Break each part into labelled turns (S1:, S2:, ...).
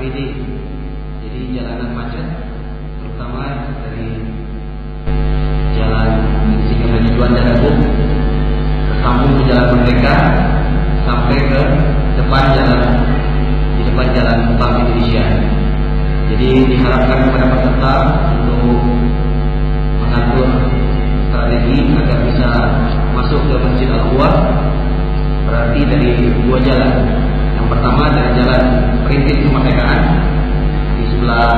S1: Free, jadi jalanan macet, terutama dari jalan Insinyur Haji Juanda Dago tersambung ke Jalan Merdeka sampai ke depan jalan Bank Indonesia. Jadi diharapkan kepada peserta untuk mengatur strategi agar bisa masuk ke Masjid Al-Quwa. Berarti dari dua jalan. Yang pertama adalah jalan Perintis Kemerdekaan di sebelah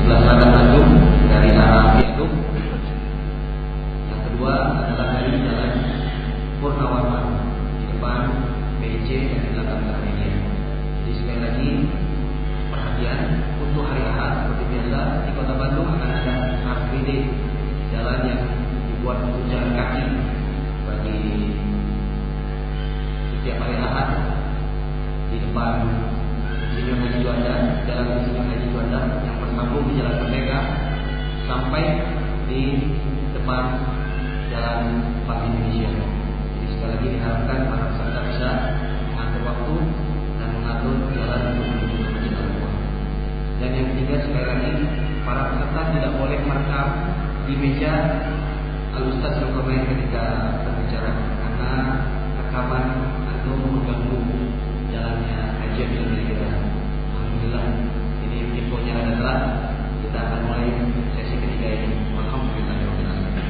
S1: selatan Bandung dari arah Viaduk. Yang kedua adalah dari jalan Purnawarman di depan BIC dan di belakang Gramedia. Jadi sekali lagi perhatian untuk hari Ahad seperti biasa di Kota Bandung akan ada Car Free Day, jalan yang dibuat untuk jalan kaki bagi setiap hari Ahad di depan Insinyur Haji Juanda, jalan Insinyur Haji Juanda yang bersambung di Jalan Merdeka sampai di depan Jalan Bank Indonesia. Jadi sekali lagi diharapkan para peserta bisa mengatur waktu dan mengatur jalan untuk menuju ke Masjid Al-Quwa. Dan yang ketiga, sekali lagi para peserta tidak boleh merekam di meja Al-Ustaz Zulkarnain ketika berbicara, karena rekaman itu mengganggu jalannya kajian ilmiah kita. Alhamdulillah, ini infonya ada telah. Kita akan mulai sesi ketiga ini. Alhamdulillahirabbil alamin.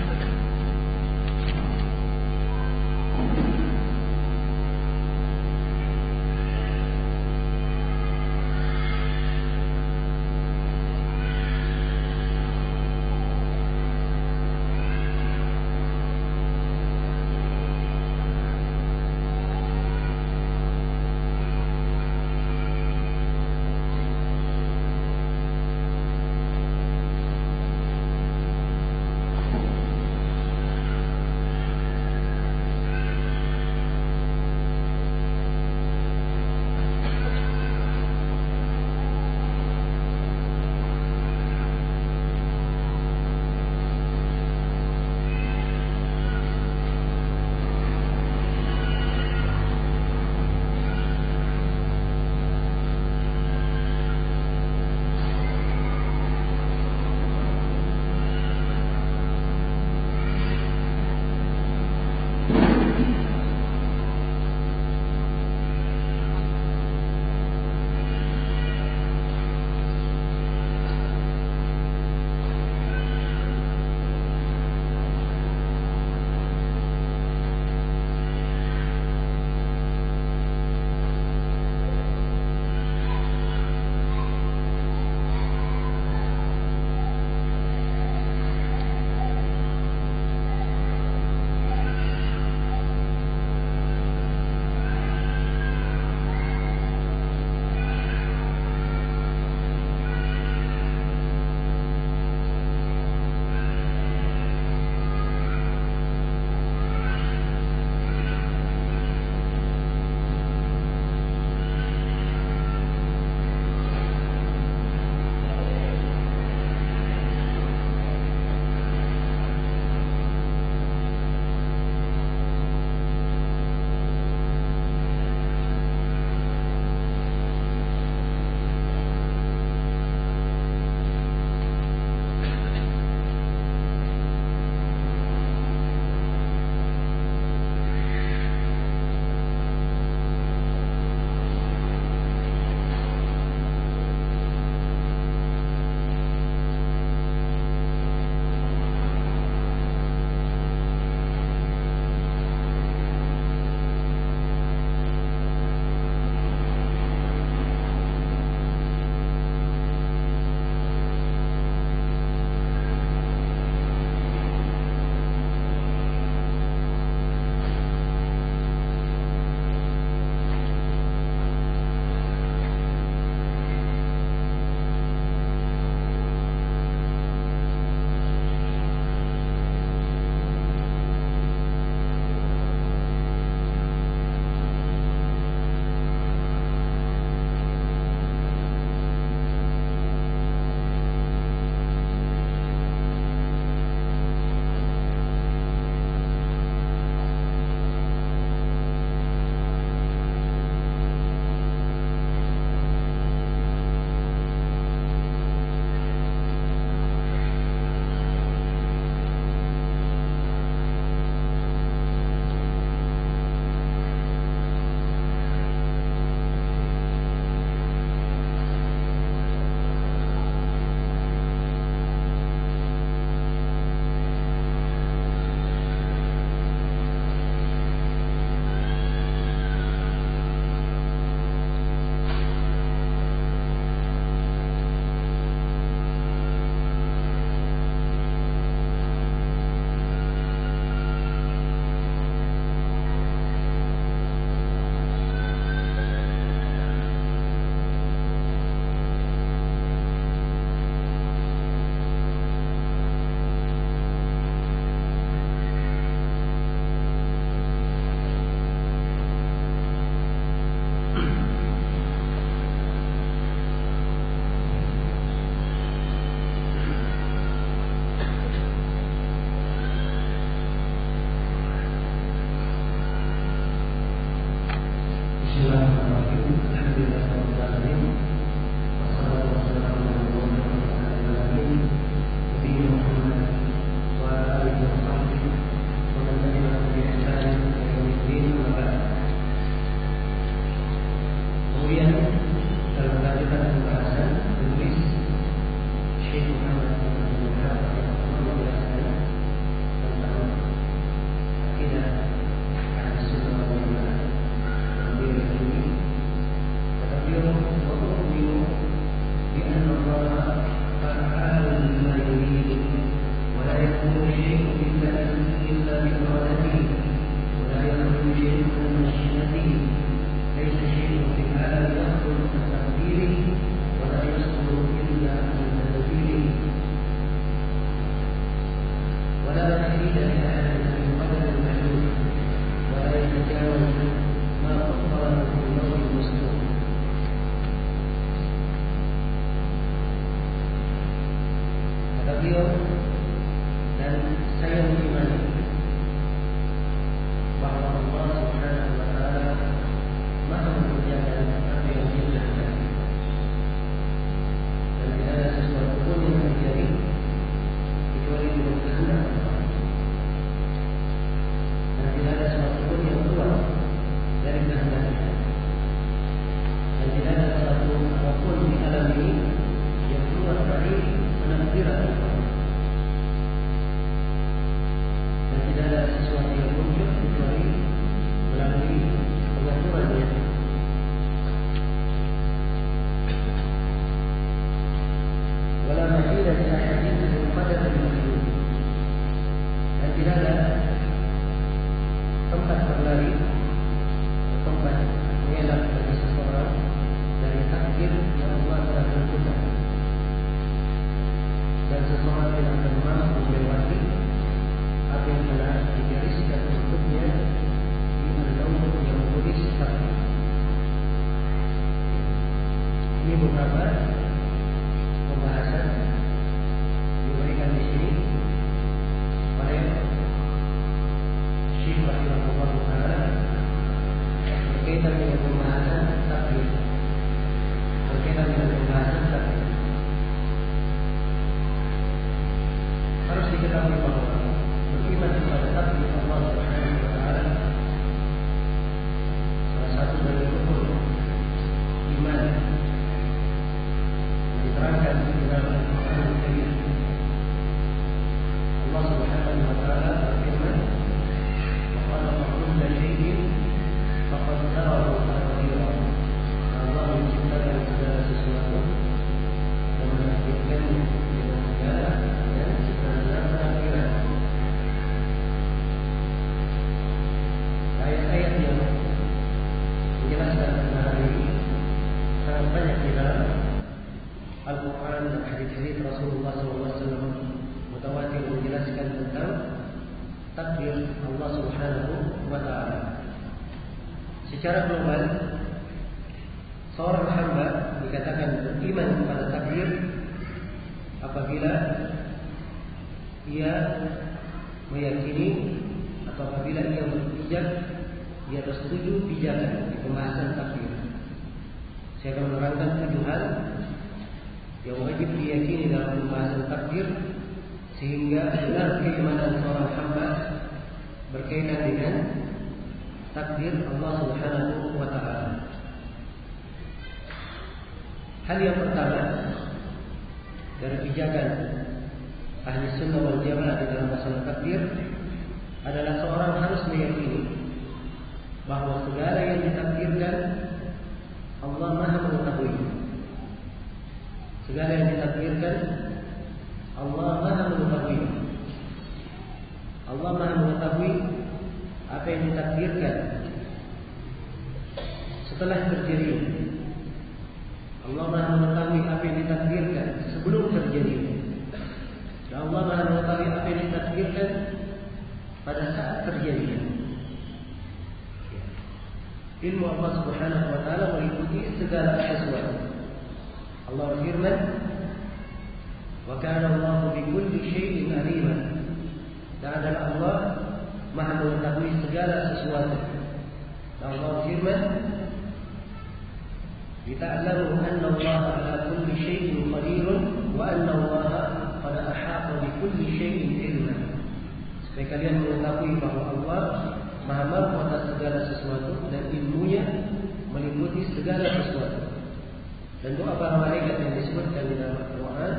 S2: beliau dan saya mengimani bahwa Allah Subhanahu wa taala Maha mengerjakan apa yang Dia kehendaki. Dan tidak ada sesuatu pun yang terjadi kecuali dengan kehendak Allah. Dan tidak ada sesuatu pun yang keluar dari kehendaknya. Dan tidak ada sesuatu apapun di alam ini yang keluar dari penakdiran Allah. Dan tidak ada sesuatu yang muncul kecuali melalui pengaturannya. Wala mahila li ahadin min qadar al-makhluk. Dan tidak ada tempat berlari, tempat mengelak bagi seseorang dari takdir yang Allah telah tentukan. Dan seseorang tidak akan mampu melewati apa yang telah digariskan untuknya di al-lawh yang menulis takdir. Ini beberapa pembahasan diberikan di sini oleh Syekh rahimahullah taala berkaitan dengan pembahasan takdir. Harus diketahui bahwa beriman kepada takdir Allah Subhanahu wa taala salah satu dari rukun iman yang diterangkan di dalam Al-Qur'an Al-Karim. Allah Subhanahu wa taala berfirman, "Wa khalaqa kulla shay'in faqaddarahu taqdira." Allah menciptakan segala sesuatu dan menakdirkannya dengan segala dan segala penakdiran. Ayat-ayat yang menjelaskan tentang ini sangat banyak di dalam Al-Quran dan hadis-hadis Rasulullah SAW mutawatir menjelaskan tentang takdir Allah Subhanahu wa taala. Secara global, seorang hamba dikatakan beriman kepada takdir apabila ia meyakini atau apabila ia berpijak, ia bersetuju pijakan di pembahasan takdir. Saya akan menerangkan 7 hal yang wajib diyakini dalam pembahasan takdir sehingga benar keimanan seorang hamba berkaitan dengan takdir Allah Subhanahu wa taala. Hal yang pertama dari pijakan ahli sunnah wal jamaah di dalam masalah takdir adalah seorang harus meyakini bahwa segala yang ditakdirkan Allah Maha mengetahui. Segala yang ditakdirkan Allah Maha mengetahui. Allah Maha mengetahui apa yang ditakdirkan setelah terjadi. Allah Maha mengetahui apa yang ditakdirkan sebelum terjadi. Dan Allah Maha mengetahui apa yang ditakdirkan pada saat terjadi. Ilmu Allah Subhanahu wa taala meliputi segala sesuatu. Allah berfirman, "Wa kana Allahu bi kulli syai'in 'alima." Dan adalah Allah Maha mengetahui segala sesuatu. Dan Allah berfirman, "Lita'lamu anna Allah 'ala kulli syai'in qadirun wa anna Allah qad ahata bi kulli syai'in 'ilman." Supaya kalian mengetahui bahwa Allah Maha mampu atas segala sesuatu dan ilmunya meliputi segala sesuatu. Dan doa para malaikat yang disebutkan di dalam Al-Quran,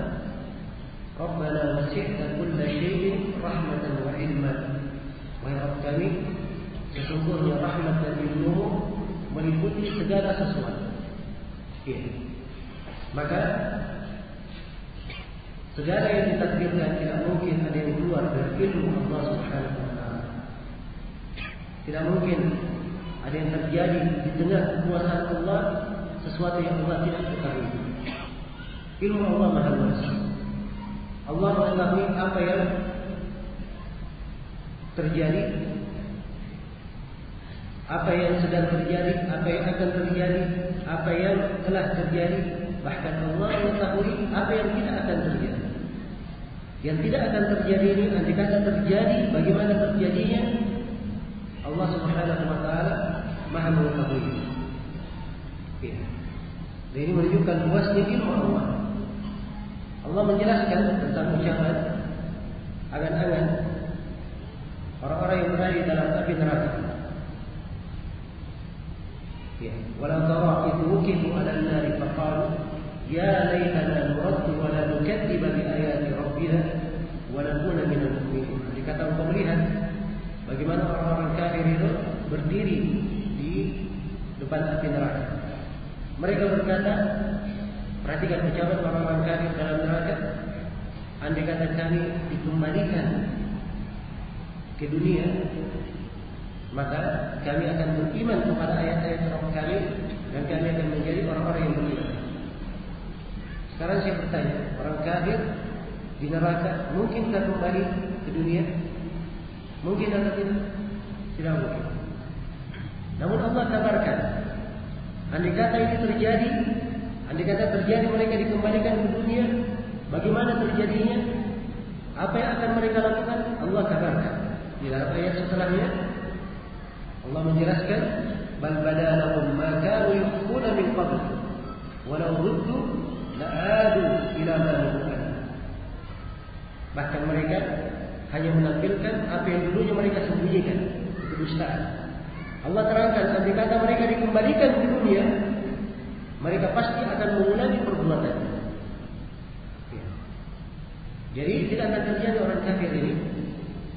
S2: "Rabbana wasi'ta kulla syai'in rahmatan wa ilman." Wahai Rabb kami, sesungguhnya rahmat dan ilmu meliputi segala sesuatu. Ya. Maka segala yang ditakdirkan tidak mungkin ada yang keluar dari ilmu Allah Subhanahu wa taala. Tidak mungkin ada yang terjadi di tengah kekuasaan Allah sesuatu yang Allah tidak ketahui. Ilmu Allah Maha luas. Allah mengetahui apa yang terjadi, apa yang sedang terjadi, apa yang akan terjadi, apa yang telah terjadi. Bahkan Allah mengetahui apa yang tidak akan terjadi. Yang tidak akan terjadi ini, andai kata terjadi, bagaimana terjadinya, Allah Subhanahu wa taala Maha mengetahui. Ya. Dan ini menunjukkan luasnya ilmu Allah. Allah menjelaskan tentang ucapan angan-angan orang-orang yang berada di dalam api neraka. Ya, walau tara idh wuqifu 'ala an-nari faqalu ya laitana nuraddu wa la nukadziba bi ayati rabbina wa nakuna minal mu'minin. Dikata engkau melihat bagaimana orang-orang kafir itu berdiri di depan api neraka. Mereka berkata, perhatikan ucapan orang-orang kafir dalam neraka, andai kata kami dikembalikan ke dunia, maka kami akan beriman kepada ayat-ayat Rabb kami dan kami akan menjadi orang-orang yang beriman. Sekarang saya bertanya, orang kafir di neraka mungkinkah kembali ke dunia? Mungkin atau tidak? Tidak mungkin. Namun Allah kabarkan, andai kata ini terjadi, andai kata terjadi mereka dikembalikan ke dunia, bagaimana terjadinya? Apa yang akan mereka lakukan? Allah kabarkan. Di dalam ayat setelahnya Allah menjelaskan, bal badalahum ma kanu yukhfuna min qabl walau ruddu la'adu ila ma nuhun. Bahkan mereka hanya menampilkan apa yang dulunya mereka sembunyikan, kedustaan. Allah terangkan, andai kata mereka dikembalikan ke dunia, mereka pasti akan mengulangi perbuatan. Jadi tidak akan terjadi orang kafir ini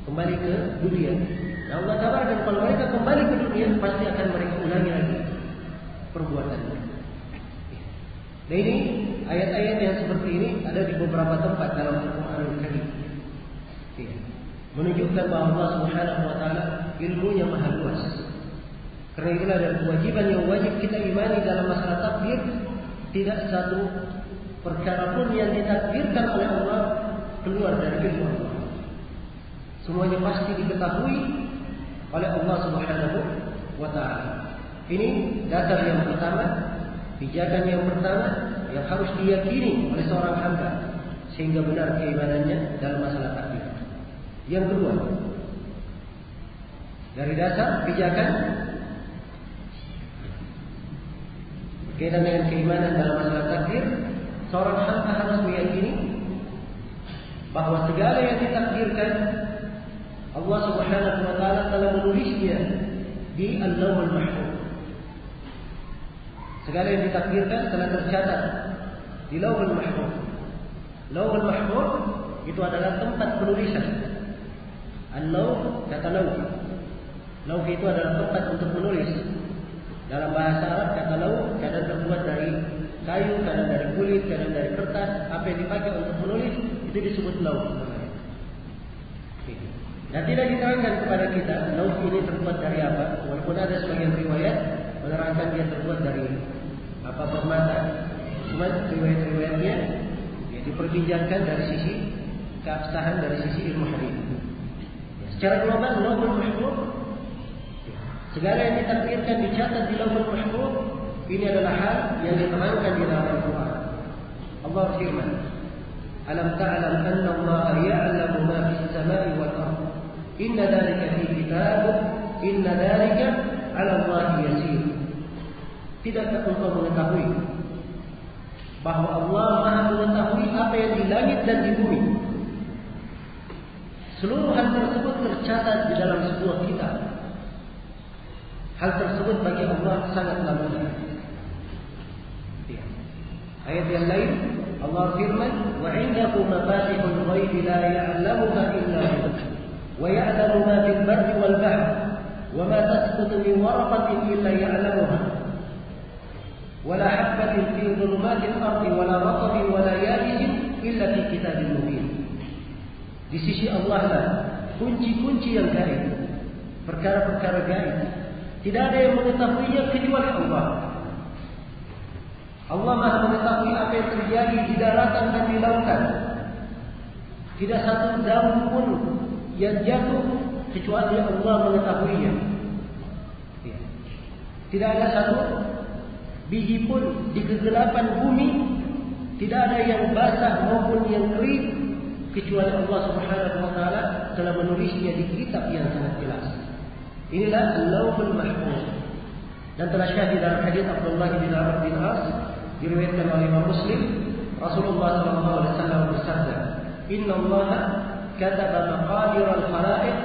S2: kembali ke dunia. Nah, Allah kabarkan kalau mereka kembali ke dunia, pasti akan mereka ulangi lagi perbuatannya. Nah, ini ayat-ayat yang seperti ini ada di beberapa tempat dalam Al-Quranul Karim. Menunjukkan bahwa Allah Subhanahu wa taala ilmunya maha luas. Karena itulah ada kewajiban yang wajib kita imani dalam masalah takdir. Tidak satu perkara pun yang ditakdirkan oleh Allah keluar dari ilmu Allah. Semuanya pasti diketahui oleh Allah Subhanahu wa taala. Ini dasar yang pertama, pijakan yang pertama yang harus diyakini oleh seorang hamba sehingga benar keimanannya dalam masalah takdir. Yang kedua, dari dasar pijakan berkaitan dengan keimanan dalam masalah takdir, seorang hamba harus meyakini bahwa segala yang ditakdirkan Allah Subhanahu wa taala telah menulisnya di Al-Lawhul Mahfuz. Segala yang ditakdirkan telah tercatat di Lauhul Mahfuz. Lauhul Mahfuz itu adalah tempat penulisan. Al-Lauh kata lauh. Lauh itu adalah tempat untuk menulis. Dalam bahasa Arab kata lauh kadang terbuat dari kayu, kadang dari kulit, kadang dari kertas. Apa yang dipakai untuk menulis itu disebut lauh. Dan tidak diterangkan kepada kita lauh ini terbuat dari apa. Walaupun ada sebagian riwayat menerangkan dia terbuat dari apa permata. Cuma riwayat-riwayatnya diperbincangkan dari sisi keabsahan, dari sisi ilmu hadis. Secara global, Lauhul Mahfuz, segala yang ditakdirkan dicatat di Lauhul Mahfuz. Ini adalah hal yang diterangkan di dalam Al-Quran. Allah firman, alam ta'lam anna Allah ya'lamu ma fis samai wal ardh. Inna dzalika fi kitab, inna dzalika 'ala Allah yasir. Tidakkah engkau mengetahui bahwa Allah Maha mengetahui apa yang di langit dan di bumi? Seluruh hal tersebut tercatat di dalam sebuah kitab. Hal tersebut bagi Allah sangatlah mudah. Ayat yang lain Allah firman, wa 'indahu mafatihul ghaibi la ya'lamuha illa hu, wa ya'lamu ma fil barri wal bahr, wa ma tasqutu min waraqatin illa ya'lamuha, wa la habatin fi dhulumatil ardi wa la ratbin wa la yabisin illa fi kitabin mubin. Di sisi Allah lah kunci-kunci yang gaib, perkara-perkara gaib. Tidak ada yang mengetahuinya kecuali Allah. Allah Maha mengetahui apa yang terjadi di daratan dan di lautan. Tidak satu daun pun yang jatuh kecuali Allah mengetahuinya. Tidak ada satu biji pun di kegelapan bumi. Tidak ada yang basah maupun yang kering kecuali Allah Subhanahu wa taala telah menulisnya di kitab yang sangat jelas. Inilah Al-Lauhul Mahfuz. Dan telah syahid dalam hadis Abdullah bin Amr bin As diriwayatkan oleh Imam Muslim, Rasulullah sallallahu alaihi wasallam bersabda, "Inna Allah kataba maqadir al-khalaiq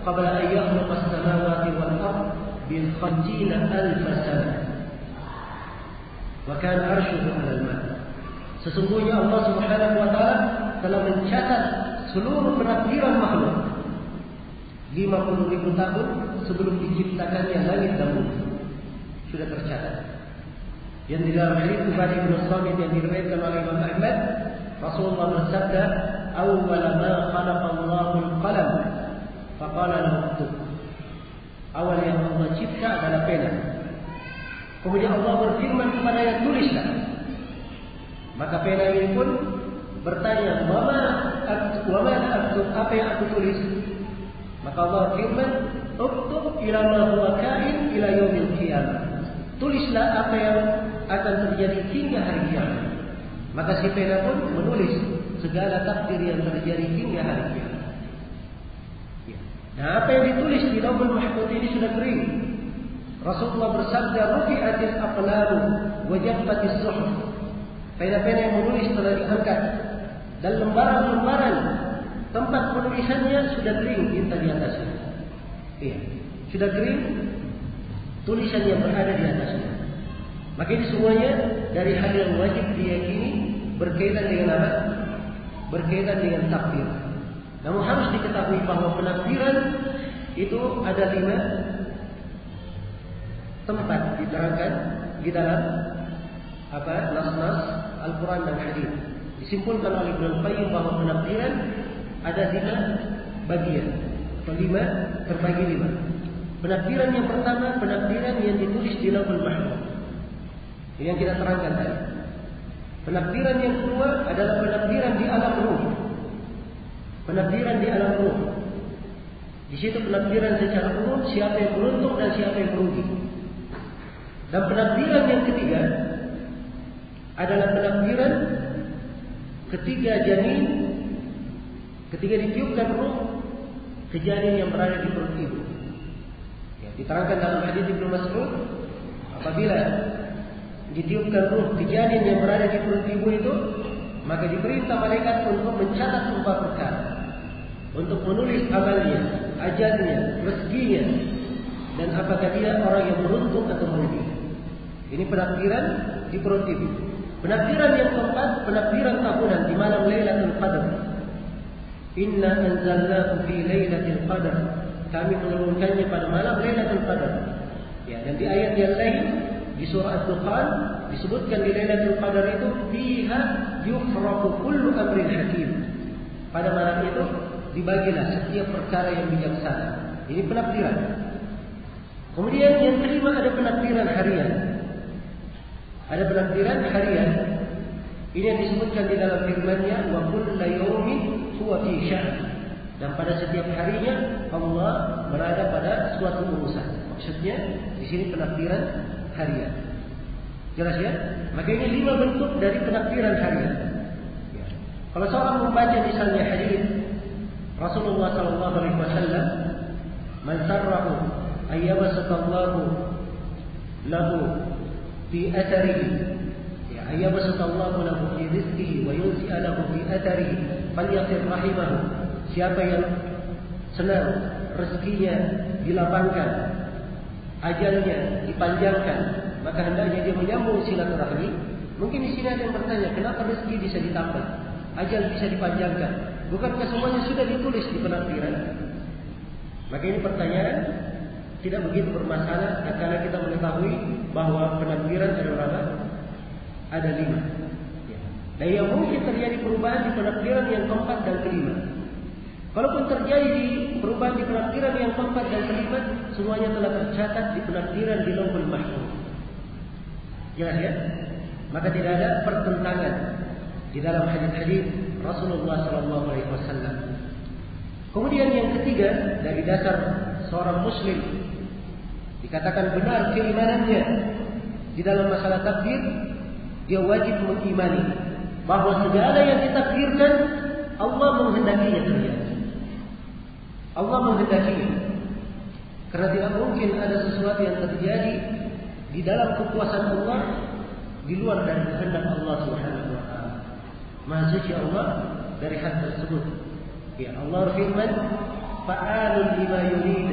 S2: qabla an yakhluqa as-samawati wal ard bil 50,000 sanah. Wa kana arshuhu 'ala al-ma'." Sesungguhnya Allah Subhanahu wa taala telah mencatat seluruh penakdiran makhluk 50,000 tahun sebelum diciptakannya langit dan bumi. Sudah tercatat. Yang di dalam hadis Ubadah bin Samit yang diriwayatkan oleh Imam Ahmad, Rasulullah bersabda, "Awwal ma khalaqa Allahu al-qalam, faqala lahu uktub." Awal yang Allah cipta adalah pena. Kemudian Allah berfirman kepadanya, "Tulislah." Maka pena ini pun bertanya, "Wama aktub, apa yang aku tulis?" Maka Allah firman, "Uktub ila ma huwa kain ila yaumil qiyamah." Tulislah apa yang akan terjadi hingga hari kiamat. Maka si pena pun menulis segala takdir yang terjadi hingga hari kiamat. Nah, apa yang ditulis di Lauhul Mahfuz ini sudah kering. Rasulullah bersabda, "Rufi'atil aqlamu wa jaffatis suhuf." Pena-pena yang menulis telah diangkat dan lembaran-lembaran tempat penulisannya sudah kering tinta di atasnya. Iya, sudah kering tulisan yang berada di atasnya. Maka ini semuanya dari hal yang wajib diyakini berkaitan dengan apa? Berkaitan dengan takdir. Namun harus diketahui bahwa penakdiran itu ada 5 tempat diterangkan di dalam nas-nas Al-Quran dan Hadis. Disimpulkan oleh Ibnu Qayyim bahwa penakdiran ada 5 bagian. Atau 5 terbagi 5. Penakdiran yang pertama, penakdiran yang ditulis di Lauhul Mahfuz. Ini yang kita terangkan tadi. Penakdiran yang kedua adalah penakdiran di alam ruh. Penakdiran di alam ruh. Di situ penakdiran secara umum siapa yang beruntung dan siapa yang merugi. Dan penakdiran yang ketiga adalah penakdiran ketika janin, ketika ditiupkan ruh ke janin yang berada di perut ibu. Ya, diterangkan dalam hadis Ibnu Mas'ud, apabila ditiupkan ruh ke janin yang berada di perut ibu itu, maka diperintah malaikat untuk mencatat 4 perkara, untuk menulis amalnya, ajalnya, rezekinya, dan apakah dia orang yang beruntung atau merugi. Ini penakdiran di perut ibu. Penakdiran yang keempat, penakdiran tahunan di malam Lailatul Qadar. Inna anzalnahu fi Lailatul Qadar. Kami menurunkannya pada malam Lailatul Qadar. Ya, dan di ayat yang lain di surah Ad-Dukhan disebutkan di Lailatul Qadar itu fiha yufraqu kullu amrin hakim. Pada malam itu dibagilah setiap perkara yang bijaksana. Ini penakdiran. Kemudian yang kelima ada penakdiran harian. Ada penakdiran harian. Ini yang disebutkan di dalam firman-Nya, wa kullu yawmin huwa fi sya'n. Dan pada setiap harinya Allah berada pada suatu urusan. Maksudnya di sini penakdiran harian. Jelas ya? Maka ini 5 bentuk dari penakdiran harian. Ya. Kalau seorang membaca misalnya hadis Rasulullah sallallahu alaihi wasallam, "Man sarrahu ayyabasallahu lahu fi atharihi, ya ayyabasallahu lahu fi rizqihi wa yunsi'a lahu fi atharihi, falyaqir rahimahu." Siapa yang senang rezekinya dilapangkan, ajalnya dipanjangkan, maka hendaknya dia menyambung silaturahmi. Mungkin di sini ada yang bertanya, kenapa rezeki bisa ditambah, ajal bisa dipanjangkan? Bukankah semuanya sudah ditulis di penakdiran? Maka ini pertanyaan tidak begitu bermasalah karena kita mengetahui bahwa penakdiran ada berapa? Ada 5. Dan yang mungkin terjadi perubahan di penakdiran yang keempat dan kelima. Kalaupun terjadi perubahan di penakdiran yang keempat dan kelima, semuanya telah tercatat di penakdiran di Lauhul Mahfuz. Jelas ya? Maka tidak ada pertentangan di dalam hadis-hadis Rasulullah SAW. Kemudian yang ketiga dari dasar seorang Muslim dikatakan benar keimanannya di dalam masalah takdir, dia wajib mengimani bahwa segala yang ditakdirkan Allah menghendakinya terjadi. Allah menghendakinya. Karena tidak mungkin ada sesuatu yang terjadi di dalam kekuasaan Allah di luar dari kehendak Allah Subhanahu wa taala. Maha suci Allah dari hal tersebut. Ya, Allah firman, "Fa'alun lima yurid."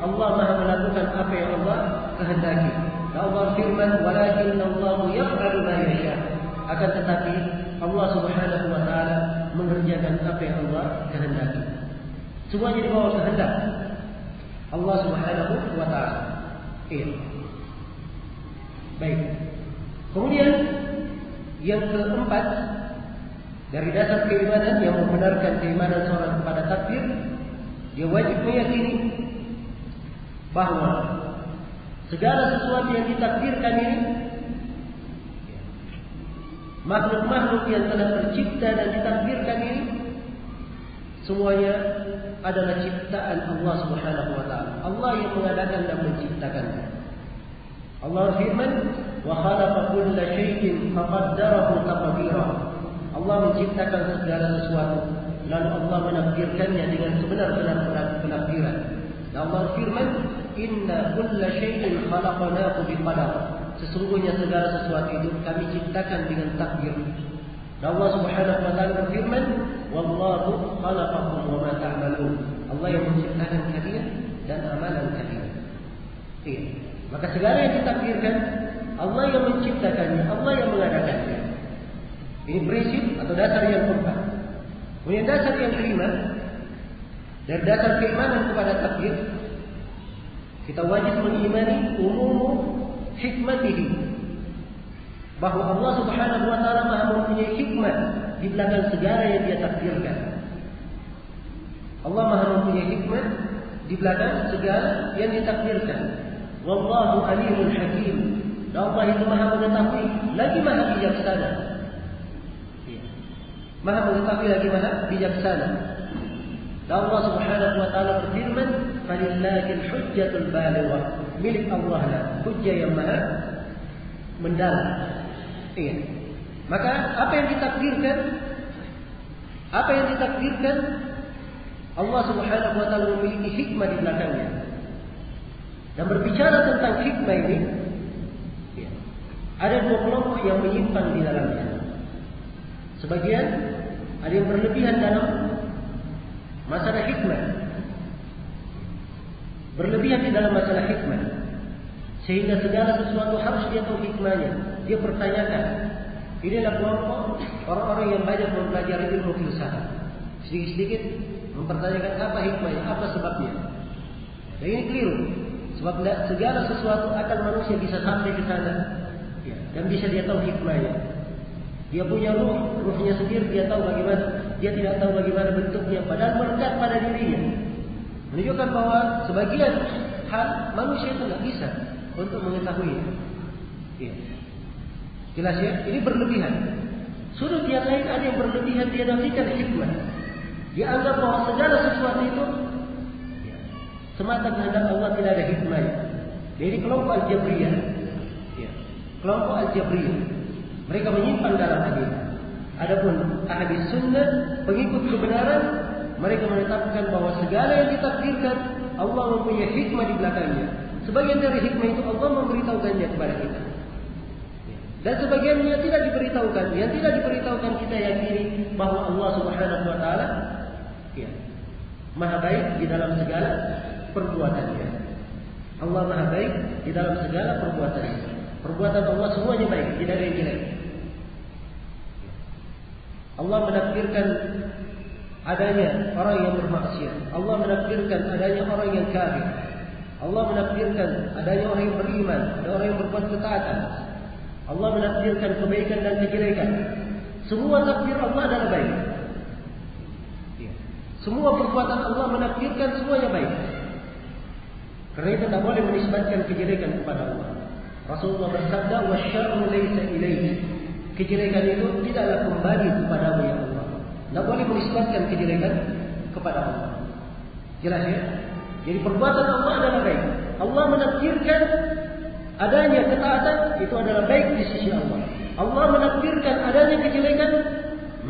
S2: Allah Maha melakukan apa yang Allah kehendaki. Dan Allah firman, "Walakinnallahu yaf'alu ma yasha." Akan tetapi Allah Subhanahu wa taala mengerjakan apa yang Allah kehendaki. Semuanya di bawah kehendak Allah Subhanahu wa taala. Iya. Baik. Kemudian yang keempat dari dasar keimanan yang membenarkan keimanan seorang kepada takdir, dia wajib meyakini bahwa segala sesuatu yang ditakdirkan ini, makhluk-makhluk yang telah tercipta dan ditakdirkan ini, semuanya adalah ciptaan Allah Subhanahu wa taala. Allah yang mengadakan dan menciptakannya. Allah firman, "Wa khalaqa kulla shay'in faqaddarahu taqdira." Allah menciptakan segala sesuatu, lalu Allah menakdirkannya dengan sebenar-benar penakdiran. Dan Allah firman, "Inna kulla shay'in khalaqnahu biqadar." Sesungguhnya segala sesuatu itu kami ciptakan dengan takdir. Dan Allah Subhanahu wa taala berfirman, "Wallahu khalaqakum wa ma ta'malun." Allah yang menciptakan kalian dan amalan kalian. Iya. Maka segala yang ditakdirkan, Allah yang menciptakannya, Allah yang mengadakannya. Ini prinsip atau dasar yang keempat. Kemudian dasar yang kelima, dari dasar keimanan kepada takdir, kita wajib mengimani umum hikmatihi, bahwa Allah Subhanahu wa taala Maha mempunyai hikmah di belakang segala yang Dia takdirkan. Allah Maha mempunyai hikmah di belakang segala yang ditakdirkan. Wallahu alimul hakim. Dan Allah itu Maha mengetahui lagi Maha bijaksana. Maha mengetahui lagi Maha bijaksana. Dan Allah Subhanahu wa taala berfirman, "Falillahil hujjatul balighah." Milik Allah lah hujjah yang maha mendalam. Iya. Maka apa yang ditakdirkan, Allah Subhanahu wa taala memiliki hikmah di belakangnya. Dan berbicara tentang hikmah ini, ada dua kelompok yang menyimpang di dalamnya. Sebagian ada yang berlebihan dalam masalah hikmah, berlebihan di dalam masalah hikmah, sehingga segala sesuatu harus dia tahu hikmahnya. Dia pertanyakan. Inilah kelompok orang-orang yang banyak mempelajari ilmu filsafat, sedikit-sedikit mempertanyakan apa hikmahnya, apa sebabnya. Dan ini keliru. Sebab segala sesuatu akan manusia bisa sampai ke sana, dan bisa dia tahu hikmahnya. Dia punya ruhnya sendiri, dia tahu bagaimana. Dia tidak tahu bagaimana bentuknya, padahal melekat pada dirinya. Menunjukkan bahwa sebagian hal manusia itu tidak bisa untuk mengetahuinya. Ya. Jelas ya? Ini berlebihan. Sudut yang lain ada yang berlebihan, dia nafikan hikmah. Dia anggap bahwa segala sesuatu itu semata kehendak Allah, tidak ada hikmahnya. Jadi kelompok Al-Jabriyah, kelompok Al-Jabriyah, mereka menyimpang dalam hal ini. Adapun ahli sunnah, pengikut kebenaran, mereka menetapkan bahwa segala yang ditakdirkan Allah mempunyai hikmah di belakangnya. Sebagian dari hikmah itu Allah memberitahukannya kepada kita, dan sebagiannya tidak diberitahukan. Yang tidak diberitahukan kita yakini bahwa Allah Subhanahu wa taala Maha baik di dalam segala perbuatannya. Allah Maha baik di dalam segala perbuatannya. Perbuatan Allah semuanya baik, tidak ada yang jelek. Allah menakdirkan adanya orang yang bermaksiat. Allah menakdirkan adanya orang yang kafir. Allah menakdirkan adanya orang yang beriman, ada orang yang berbuat ketaatan. Allah menakdirkan kebaikan dan kejelekan. Semua takdir Allah adalah baik. Semua perbuatan Allah menakdirkan semuanya baik. Karena itu tidak boleh menisbatkan kejelekan kepada Allah. Rasulullah bersabda, "Wasyarru laysa ilaihi." Kejelekan itu tidaklah kembali kepadamu ya Allah. Tidak boleh menisbatkan kejelekan kepada Allah. Jelas ya? Jadi perbuatan Allah adalah baik. Allah menakdirkan adanya ketaatan, itu adalah baik di sisi Allah. Allah menakdirkan adanya kejelekan,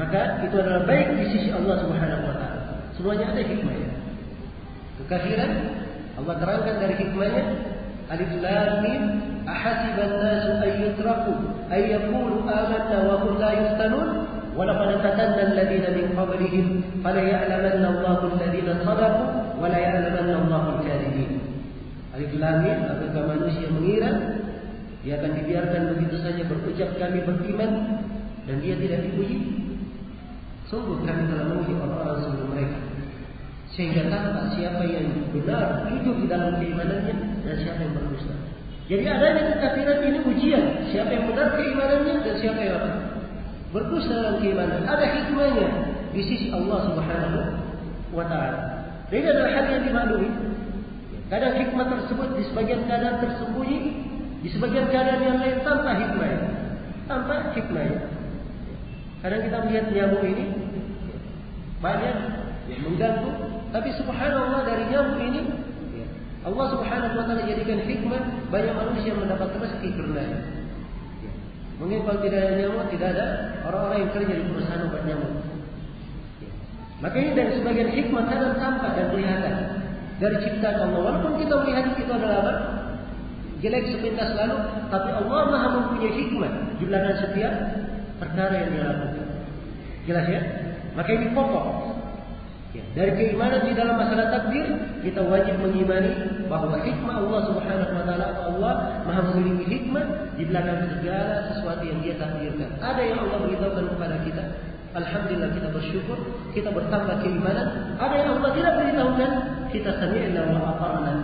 S2: maka itu adalah baik di sisi Allah Subhanahu wa taala. Semuanya ada hikmahnya. Kekafiran Allah terangkan dari hikmahnya. Alif Lam Mim ahasiban nasu ay yutraku ay yaqulu amanna wa hum la yuftanun wa laqad fatanna alladhina min qablihim fala ya'lamanna Allahu alladhina sadaqu wa la ya'lamanna Allahu al-kadhibin. Alif Lam Mim, apakah manusia mengira dia akan dibiarkan begitu saja berucap kami beriman dan dia tidak diuji? Sungguh kami telah menguji orang-orang sebelum mereka, sehingga tampak siapa yang benar hidup di dalam keimanannya dan siapa yang berdusta. Jadi adanya kekafiran ini ujian, siapa yang benar keimanannya dan siapa yang berdusta dalam keimanan. Ada hikmahnya di sisi Allah Subhanahu wa taala. Ini adalah hal yang dimaklumi. Kadang hikmah tersebut di sebagian keadaan tersembunyi, di sebagian keadaan yang lain tanpa hikmahnya. Tanpa hikmahnya. Kadang kita melihat nyamuk ini banyak yang mengganggu, tapi subhanallah dari nyamuk ini Allah Subhanahu wa taala jadikan hikmah, banyak manusia yang mendapat rezeki karenanya. Mungkin kalau tidak ada nyamuk, tidak ada orang-orang yang kerja di perusahaan obat nyamuk. Maka ini dari sebagian hikmah kadang tampak dan kelihatan dari ciptaan Allah. Walaupun kita melihat itu adalah apa? Jelek sepintas lalu, tapi Allah Maha mempunyai hikmah di belakang setiap perkara yang dia lakukan. Jelas ya? Maka ini pokok. Ya, dari keimanan di dalam masalah takdir, kita wajib mengimani bahwa hikmah Allah Subhanahu wa taala, Allah Maha memiliki hikmah di belakang segala sesuatu yang Dia takdirkan. Ada yang Allah beritahukan kepada kita, alhamdulillah kita bersyukur, kita bertambah keimanan. Ada yang Allah tidak beritahukan, kita sami'na wa ata'na,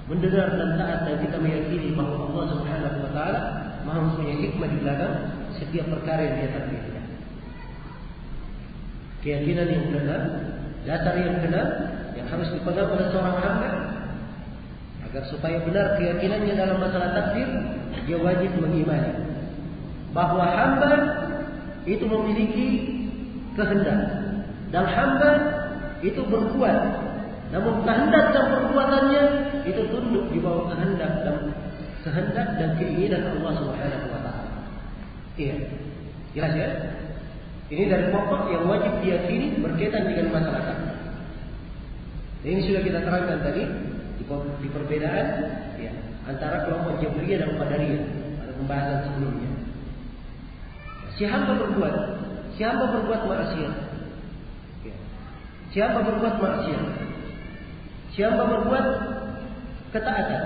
S2: mendengar dan taat, dan kita meyakini bahwa Allah Subhanahu wa taala Maha mempunyai hikmah di belakang setiap perkara yang Dia takdirkan. Keyakinan yang benar, dasar yang benar yang harus dipegang oleh seorang hamba agar supaya benar keyakinannya dalam masalah takdir, dia wajib mengimani bahwa hamba itu memiliki kehendak dan hamba itu berbuat, namun kehendak dan perbuatannya itu tunduk di bawah kehendak dan keinginan Allah Subhanahu wa taala. Iya. Jelas ya? Ini dari pokok yang wajib diyakini berkaitan dengan masalah takdir. Ini sudah kita terangkan tadi di perbedaan ya, antara kelompok Jabriyah dan Qadariyah pada pembahasan sebelumnya. Si hamba berbuat maksiat. Ya. Si hamba berbuat maksiat. Si hamba berbuat ketaatan.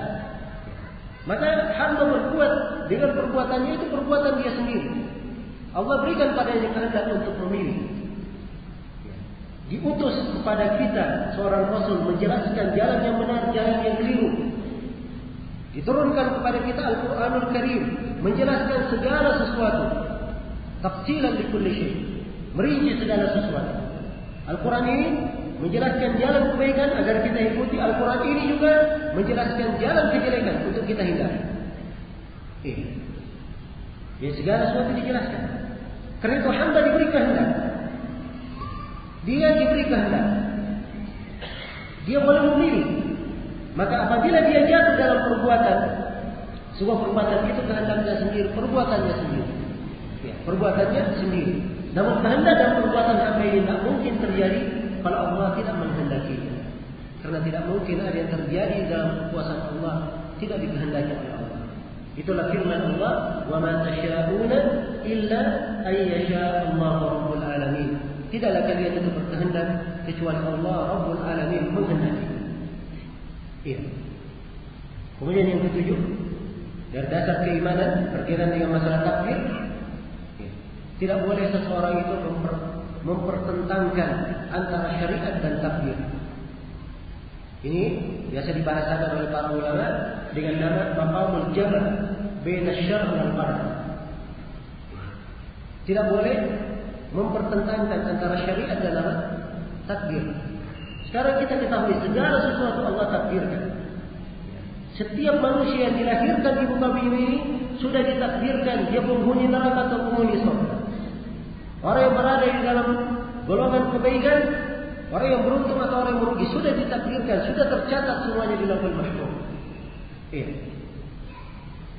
S2: Maka hamba berbuat dengan perbuatannya itu perbuatan dia sendiri. Allah berikan padanya kehendak untuk memilih. Diutus kepada kita seorang Rasul menjelaskan jalan yang benar, jalan yang keliru. Diturunkan kepada kita Al-Quranul Karim menjelaskan segala sesuatu. Tafsilan li kulli syai', merinci segala sesuatu. Al-Quran ini menjelaskan jalan kebaikan agar kita ikuti. Al-Quran ini juga menjelaskan jalan kejelekan untuk kita hindari. Ya, segala sesuatu dijelaskan. Karena itu hamba diberi kehendak. Dia diberi kehendak. Dia boleh memilih. Maka apabila dia jatuh dalam perbuatan, sebuah perbuatan itu kehendaknya sendiri, perbuatannya sendiri. Ya, perbuatannya sendiri. Namun kehendak dan perbuatan hamba ini tidak mungkin terjadi kalau Allah tidak menghendakinya. Karena tidak mungkin ada yang terjadi dalam kekuasaan Allah tidak dikehendaki oleh Allah. Itulah firman Allah, "Wa ma tasyaa'una illa ay yasha' Allah rabbul alamin." Tidaklah kalian itu berkehendak kecuali Allah Rabbul Alamin menghendaki. Iya. Kemudian yang ketujuh, dari dasar keimanan berkaitan dengan masalah takdir, tidak boleh seseorang itu mempertentangkan antara syariat dan takdir. Ini biasa dibahasakan oleh para ulama dengan nama maqamul jam' baina asy-syar' wal qadar. Tidak boleh mempertentangkan antara syariat dan takdir. Sekarang kita ketahui segala sesuatu Allah takdirkan. Setiap manusia yang dilahirkan di muka bumi ini sudah ditakdirkan dia penghuni neraka atau penghuni surga. Orang yang berada di dalam golongan kebaikan, orang yang beruntung atau orang yang merugi sudah ditakdirkan, sudah tercatat semuanya di lauhul mahfuz.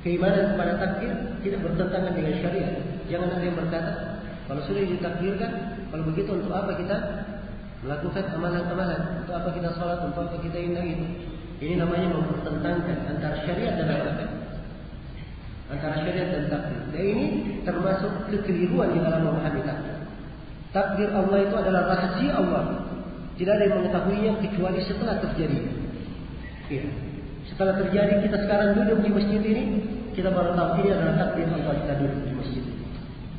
S2: Keimanan kepada takdir tidak bertentangan dengan syariat. Jangan ada yang berkata Kalau sudah ditakdirkan, kalau begitu untuk apa kita melakukan amalan-amalan? Untuk apa kita sholat? Untuk apa kita itu? Ini namanya mempertentangkan antara syariat dan akal. Antara syariat dan takdir. Dan ini termasuk kekeliruan di dalam memahami takdir. Takdir Allah itu adalah rahasia Allah. Tidak ada yang mengetahuinya kecuali setelah terjadi. Ya. Setelah terjadi, kita sekarang duduk di masjid ini, kita baru tahu ini adalah takdir Allah kita duduk di masjid.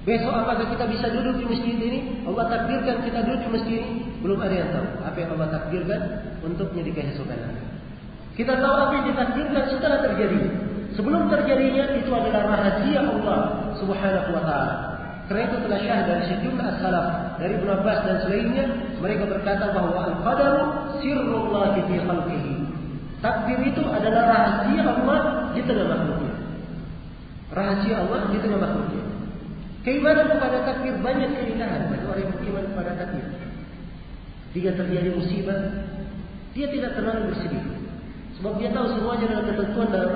S2: Besok apakah kita bisa duduk di masjid ini? Allah takdirkan kita duduk di masjid ini, belum ada yang tahu. Apa yang Allah takdirkan untuknya di keesokan hari. Kita tahu apa yang ditakdirkan setelah terjadi. Sebelum terjadinya itu adalah rahasia Allah Subhanahu wa taala. Karena itu telah syah dari sejumlah as-salaf, dari Ibnu Abbas dan selainnya, mereka berkata bahwa al-qadaru sirrullah fi khalqihi. Takdir itu adalah rahasia Allah di tengah makhluknya. Rahasia Allah di tengah makhluknya. Keimanan kepada takdir banyak keindahan bagi orang yang beriman kepada takdir. Jika terjadi musibah, dia tidak terlalu bersedih. Sebab dia tahu semuanya dalam ketentuan dalam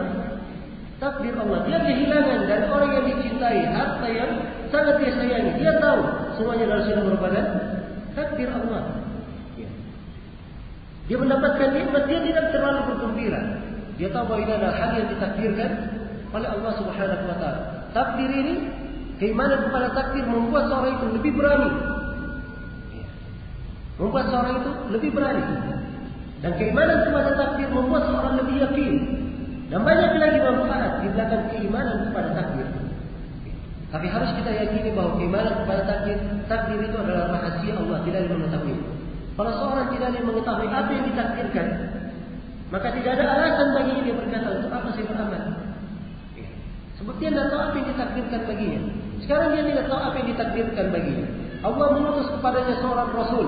S2: takdir Allah. Dia kehilangan dari orang yang dicintai, harta yang sangat dia sayangi. Dia tahu semuanya dalam sudah merupakan takdir Allah. Dia mendapatkan nikmat, dia tidak terlalu bergembira. Dia tahu bahwa ini adalah hal yang ditakdirkan oleh Allah Subhanahu wa taala. Takdir ini, keimanan kepada takdir membuat seorang itu lebih berani. Membuat seorang itu lebih berani. Dan keimanan kepada takdir membuat seorang lebih yakin. Dan banyak lagi manfaat di belakang keimanan kepada takdir. Tapi harus kita yakini bahwa keimanan kepada takdir itu adalah rahasia Allah, tidak ada yang mengetahui. Kalau seorang tidak ada yang mengetahui apa yang ditakdirkan, maka tidak ada alasan baginya dia berkata, untuk apa saya beramal? Sebab dia tidak tahu apa yang ditakdirkan baginya. Sekarang dia tidak tahu apa yang ditakdirkan baginya. Allah mengutus kepadanya seorang Rasul,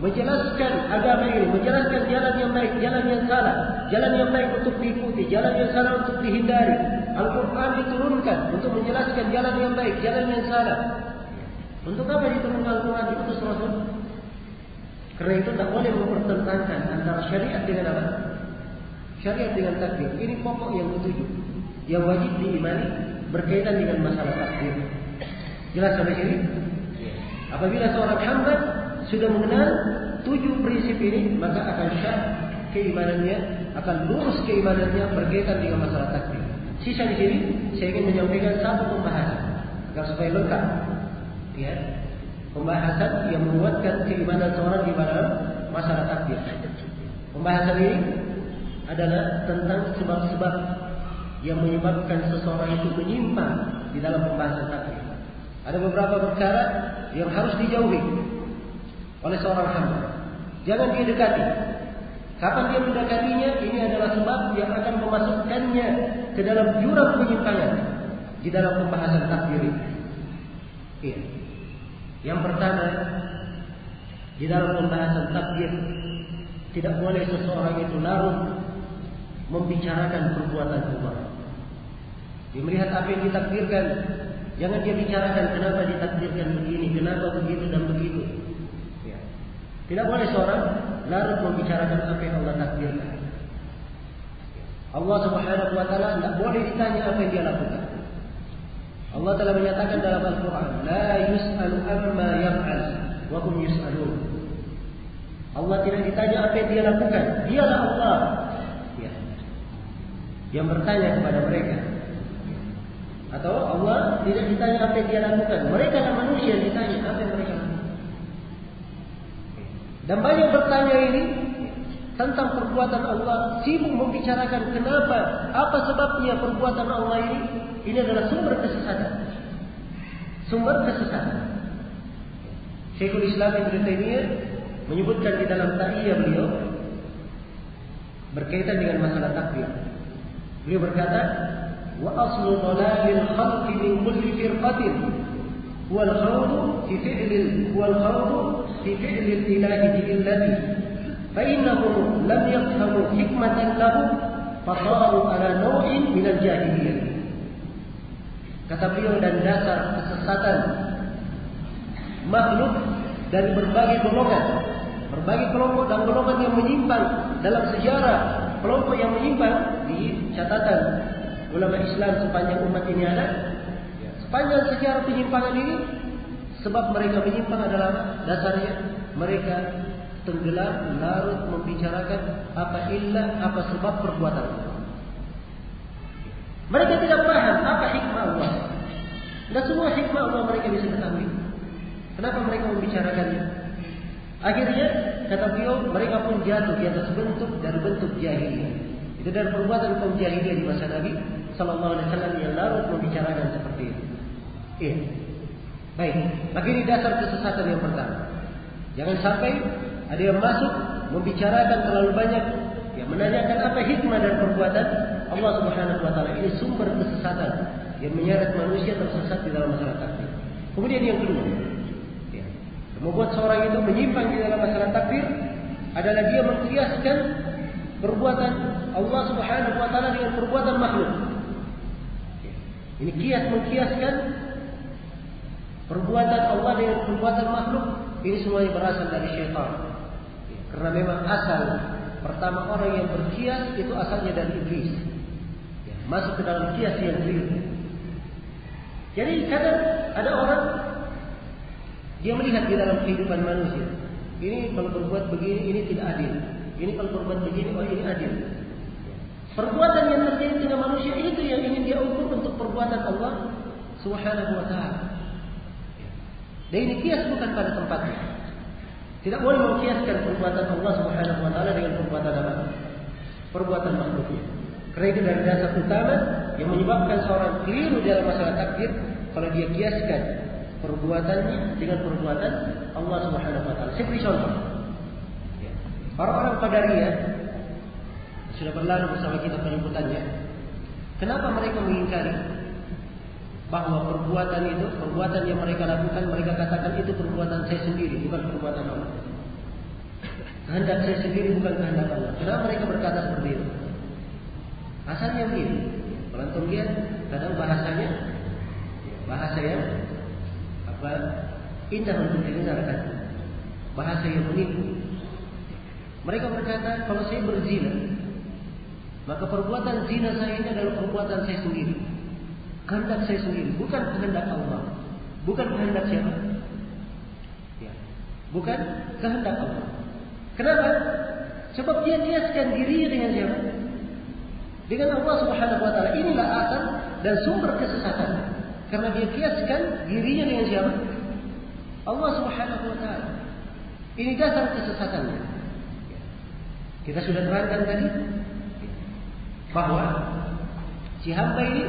S2: menjelaskan agama ini, menjelaskan jalan yang baik, jalan yang salah, jalan yang baik untuk diikuti, jalan yang salah untuk dihindari. Al-Quran diturunkan untuk menjelaskan jalan yang baik, jalan yang salah. Untuk apa diturunkan Al-Quran? Diutus Rasul. Karena itu tak boleh mempertentangkan antara syariat dengan apa? Syariat dengan takdir. Ini pokok yang ketujuh yang wajib diimani berkaitan dengan masalah takdir. Jelas sampai sini? Apabila seorang hamba sudah mengenal 7 prinsip ini, maka akan syah keimanannya, akan lurus keimanannya berkaitan dengan masalah takdir. Sisa di sini saya ingin menyampaikan satu pembahasan agar supaya lengkap. Ya. Pembahasan yang menguatkan keimanan seorang di dalam masalah takdir. Pembahasan ini adalah tentang sebab-sebab yang menyebabkan seseorang itu menyimpang di dalam pembahasan takdir. Ada beberapa perkara yang harus dijauhi oleh seorang hamba. Jangan dia dekati. Kapan dia mendekatinya, ini adalah sebab yang akan memasukkannya ke dalam jurang penyimpangan di dalam pembahasan takdir ini. Iya. Yang pertama, di dalam pembahasan takdir tidak boleh seseorang itu larut membicarakan perbuatan Allah. Dia melihat apa yang ditakdirkan, jangan dia bicarakan kenapa ditakdirkan begini, kenapa begitu dan begitu. Ya. Tidak boleh seorang larut membicarakan apa yang Allah takdirkan. Allah Subhanahu wa taala tidak boleh ditanya apa yang dia lakukan. Allah telah menyatakan dalam Al-Quran, La yus'alu amma yaf'al wa hum yus'alun. Allah tidak ditanya apa yang dia lakukan, dialah Allah yang bertanya kepada mereka. Atau Allah tidak ditanya apa yang dia lakukan, mereka adalah manusia yang ditanya apa yang mereka lakukan. Dan banyak bertanya ini tentang perbuatan Allah, sibuk membicarakan kenapa, apa sebabnya perbuatan Allah ini adalah sumber kesesatan. Sumber kesesatan. Syekhul Islam Ibnu Taimiyah menyebutkan di dalam ta'iyah beliau berkaitan dengan masalah takdir. Beliau berkata, wa aslu dhalalil khalqi min kulli firqatin wal khawdu fi fi'lil ilahi jillati fa innahum lam yafhamu hikmatan lahu fasaru ala naw'in min al-jahiliyah. Kata beliau, dan dasar kesesatan makhluk dari berbagai golongan, berbagai kelompok dan golongan yang menyimpang dalam sejarah, kelompok yang menyimpang di catatan ulama Islam sepanjang umat ini ada. Sepanjang sejarah penyimpangan ini sebab mereka menyimpang adalah dasarnya mereka tenggelam larut membicarakan apa illah, apa sebab perbuatan Allah. Mereka tidak paham apa hikmah Allah. Dan semua hikmah Allah mereka bisa ketahui. Kenapa mereka membicarakannya? Akhirnya kata beliau, mereka pun jatuh di atas bentuk dari bentuk jahiliyah. Itu dari perbuatan kaum jahiliyah di masa Nabi Sallallahu Alaihi Wasallam yang larut membicarakan seperti itu. Iya. Baik. Maka ini dasar kesesatan yang pertama. Jangan sampai ada yang masuk membicarakan terlalu banyak, yang menanyakan apa hikmah dan perbuatan Allah Subhanahu Wa Taala. Ini sumber kesesatan yang menyeret manusia tersesat di dalam masalah takdir. Kemudian yang kedua, ya, membuat seorang itu menyimpang di dalam masalah takdir adalah dia mengkiaskan perbuatan Allah Subhanahu Wa Taala dengan perbuatan makhluk. Ya, ini mengkiaskan perbuatan Allah dengan perbuatan makhluk. Ini semuanya berasal dari syaitan. Ya, karena memang asal pertama orang yang berkias itu asalnya dari iblis. Ya, masuk ke dalam kias yang keliru. Jadi kadang ada orang dia melihat di dalam kehidupan manusia, ini kalau berbuat begini ini tidak adil. Ini kalau berbuat begini oh ini adil. Perbuatan yang terjadi dengan manusia itu yang ingin dia ukur untuk perbuatan Allah Subhanahu Wa Taala. Dan ini kias bukan pada tempatnya. Tidak boleh mengkiaskan perbuatan Allah Subhanahu Wa Taala dengan perbuatan apa? Perbuatan makhluknya. Karena itu dari dasar utama yang menyebabkan seorang keliru dalam masalah takdir kalau dia kiaskan perbuatannya dengan perbuatan Allah Subhanahu Wa Taala. Saya beri contoh. Orang-orang Qadariyah sudah berlalu bersama kita penyebutannya. Kenapa mereka mengingkari bahwa perbuatan itu, perbuatan yang mereka lakukan, mereka katakan itu perbuatan saya sendiri, bukan perbuatan Allah. Kehendak saya sendiri, bukan kehendak Allah. Kenapa mereka berkata seperti itu? Asalnya begini. Kalau antum lihat, kadang bahasanya bahasa yang indah untuk didengarkan, bahasa yang menipu. Mereka berkata, kalau saya berzina, maka perbuatan zina saya ini adalah perbuatan saya sendiri, kehendak saya sendiri, bukan kehendak Allah, bukan kehendak siapa? Ya, bukan kehendak Allah. Kenapa? Sebab dia kiaskan dirinya dengan siapa? Dengan Allah Subhanahu Wa Taala. Inilah asal dan sumber kesesatan. Karena dia kiaskan dirinya dengan siapa? Allah Subhanahu Wa Taala. Ini dasar kesesatannya. Kita sudah terangkan tadi bahwa si hamba ini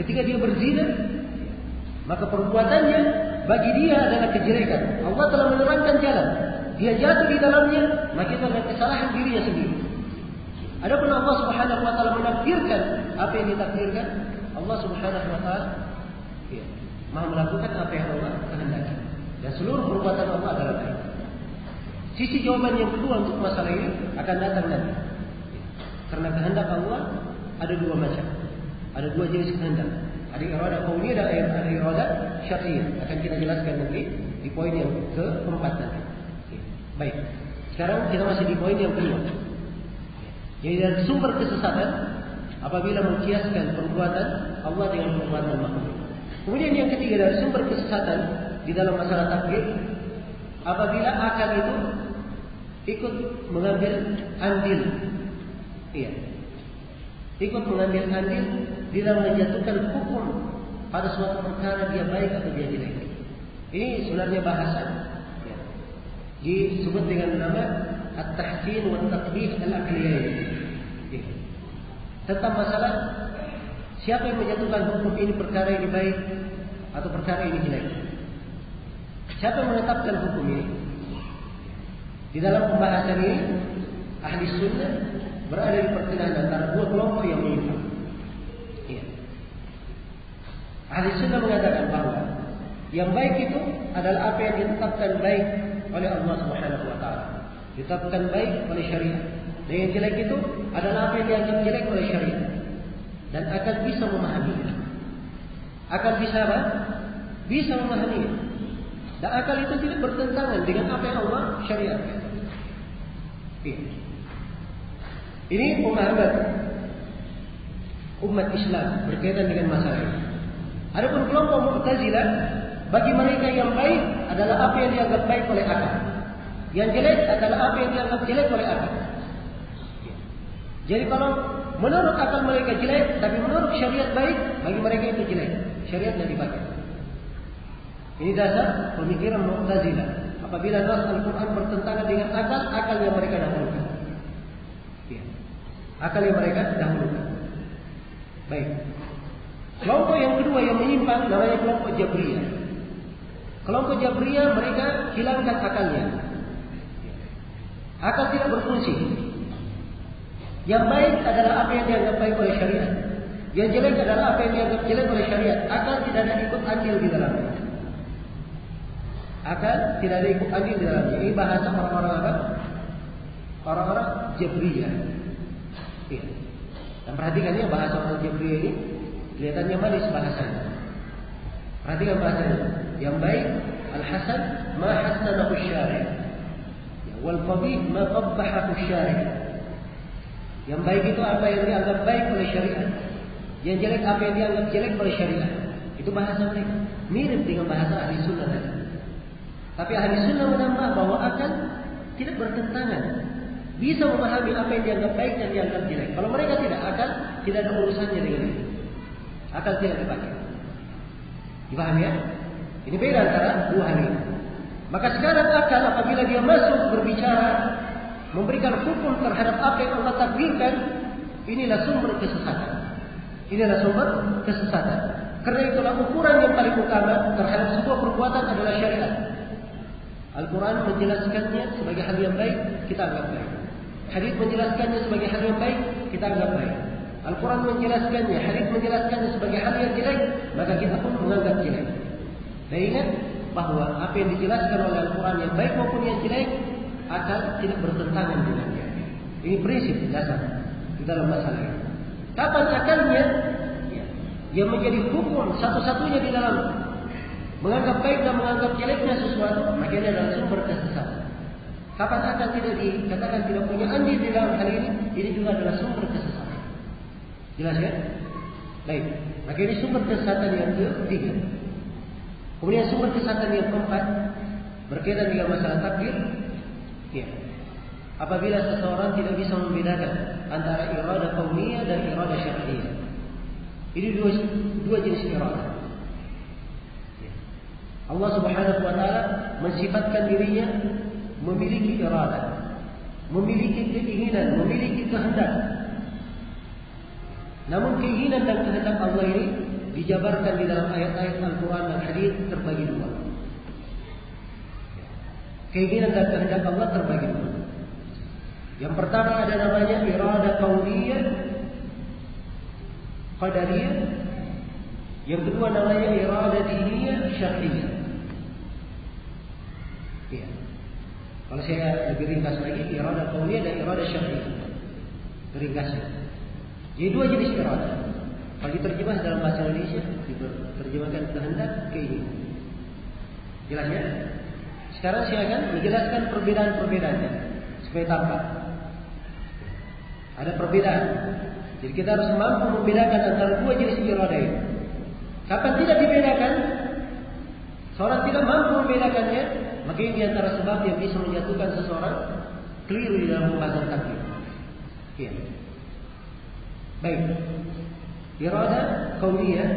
S2: ketika dia berzina, maka perbuatannya bagi dia adalah kejelekan. Allah telah menerangkan jalan. Dia jatuh di dalamnya, maka itu adalah kesalahan dirinya sendiri. Adapun Allah Subhanahu Wa Taala menakdirkan apa yang ditakdirkan, Allah Subhanahu Wa Taala Maha melakukan apa yang Allah kehendaki. Dan seluruh perbuatan Allah adalah baik. Sisi jawaban yang kedua untuk masalah ini akan datang nanti. Karena kehendak Allah ada dua macam. Ada dua jenis kehendak. Ada iradah qauliyah dan ada iradah syar'iyyah. Akan kita jelaskan nanti di poin yang keempat nanti. Baik. Sekarang kita masih di poin yang kedua. Jadi dari sumber kesesatan apabila mengkiaskan perbuatan Allah dengan perbuatan makhluk. Kemudian yang ketiga dari sumber kesesatan di dalam masalah takdir, apabila akal itu ikut mengambil andil, iya, ikut mengambil andil di dalam menjatuhkan hukum pada suatu perkara dia baik atau dia jelek. Ini sebenarnya bahasa ya, disebut dengan nama at-tahsin wa at-taqbih al-aqliyah. Ya. Tentang masalah siapa yang menjatuhkan hukum ini perkara ini baik atau perkara ini jelek. Siapa yang menetapkan hukum ini? Di dalam pembahasan ini ahli sunnah berada di pertengahan antara dua kelompok yang menyimpang. Ya. Ahli sunnah mengatakan bahwa yang baik itu adalah apa yang ditetapkan baik oleh Allah Subhanahu Wa Taala, ditetapkan baik oleh syariat. Dan yang jelek itu adalah apa yang dianggap jelek oleh syariat dan akan bisa memahaminya. Akan bisa apa? Bisa memahaminya. Dan akal itu tidak bertentangan dengan apa yang Allah syariatkan. Ini pemahaman umat Islam berkaitan dengan masalah ini. Adapun kelompok Mu'tazilah, bagi mereka yang baik adalah apa yang dianggap baik oleh akal. Yang jelek adalah apa yang dianggap jelek oleh akal. Jadi kalau menurut akal mereka jelek, tapi menurut syariat baik, bagi mereka itu jelek. Syariat tidak dipakai. Ini dasar pemikiran Mu'tazilah. Apabila nas Al-Quran bertentangan dengan akal, akal yang mereka dahulukan. Akal yang mereka dahulukan. Baik. Kelompok yang kedua yang menyimpang namanya kelompok Jabriyah. Kelompok Jabriyah mereka hilangkan akalnya. Akal tidak berfungsi. Yang baik adalah apa yang dianggap baik oleh syariat. Yang jelek adalah apa yang dianggap jelek oleh syariat. Akal tidak ada ikut andil di dalamnya. Akal tidak ada ikut andil di dalamnya. Ini bahasa orang-orang apa? Orang-orang Jabriyah. Ya. Dan perhatikan ya bahasa orang Jabriyah ini kelihatannya manis bahasanya. Perhatikan bahasanya. Yang baik al-hasan ma hasanahu syari'. Wal qabih ma qabbahahu syari'. Yang baik itu apa yang dianggap baik oleh syariat. Yang jelek apa yang dianggap jelek oleh syariat. Itu bahasa mereka. Mirip dengan bahasa ahli sunnah tadi. Tapi ahli sunnah menambah bahwa akal tidak bertentangan. Bisa memahami apa yang dianggap baik dan dianggap jelek. Kalau mereka tidak, akal tidak ada urusannya dengan itu. Akal tidak dipakai. Dipahami ya? Ini beda antara dua hal ini. Maka sekarang akal apabila dia masuk berbicara, memberikan hukum terhadap apa yang Allah takdirkan, inilah sumber kesesatan. Inilah sumber kesesatan. Karena itulah ukuran yang paling utama terhadap sebuah perbuatan adalah syariat. Al-Quran menjelaskannya sebagai hal yang baik, kita anggap baik. Hadits menjelaskannya sebagai hal yang baik, kita anggap baik. Al-Quran menjelaskannya, hadits menjelaskannya sebagai hal yang jelek, maka kita pun menganggap jelek. Dan ingat bahwa apa yang dijelaskan oleh Al-Quran yang baik maupun yang jelek, akal tidak bertentangan dengannya. Ini prinsip dasar di dalam masalah ini. Kapan akalnya yang menjadi hukum satu-satunya di dalam menganggap baik dan menganggap jeleknya sesuatu, maka ini adalah sumber kesesatan. Kapan akal tidak dikatakan tidak punya andil di dalam hal ini juga adalah sumber kesesatan. Jelas ya? Baik. Maka ini sumber kesesatan yang ketiga. Kemudian sumber kesesatan yang keempat berkaitan dengan masalah takdir. Ya. Apabila seseorang tidak bisa membedakan antara iradah kauniyah dan iradah syar'iyyah. Ini dua jenis iradah. Ya. Allah Subhanahu wa taala mensifatkan dirinya memiliki iradah, memiliki keinginan, memiliki kehendak. Namun keinginan dan kehendak Allah ini dijabarkan di dalam ayat-ayat Al-Quran dan hadis terbagi dua. Keinginan dan kehendak Allah terbagi dua. Yang pertama ada namanya iradah kauniyah, qadariyah. Yang kedua namanya iradah diniyah, syar'iyyah. Ya. Kalau saya lebih ringkas lagi, iradah kauniyah dan iradah syar'iyyah. Ringkasnya. Jadi dua jenis iradah. Kalau diterjemah dalam bahasa Indonesia, diterjemahkan kehendak, keinginan. Jelas ya? Sekarang saya akan menjelaskan perbedaan-perbedaannya supaya tampak. Ada perbedaan. Jadi kita harus mampu membedakan antara dua jenis iradah ini. Kapan tidak dibedakan, seorang tidak mampu membedakannya, maka ini antara sebab yang bisa menjatuhkan seseorang keliru di dalam pembahasan takdir. Ya. Baik. Iradah kauniyah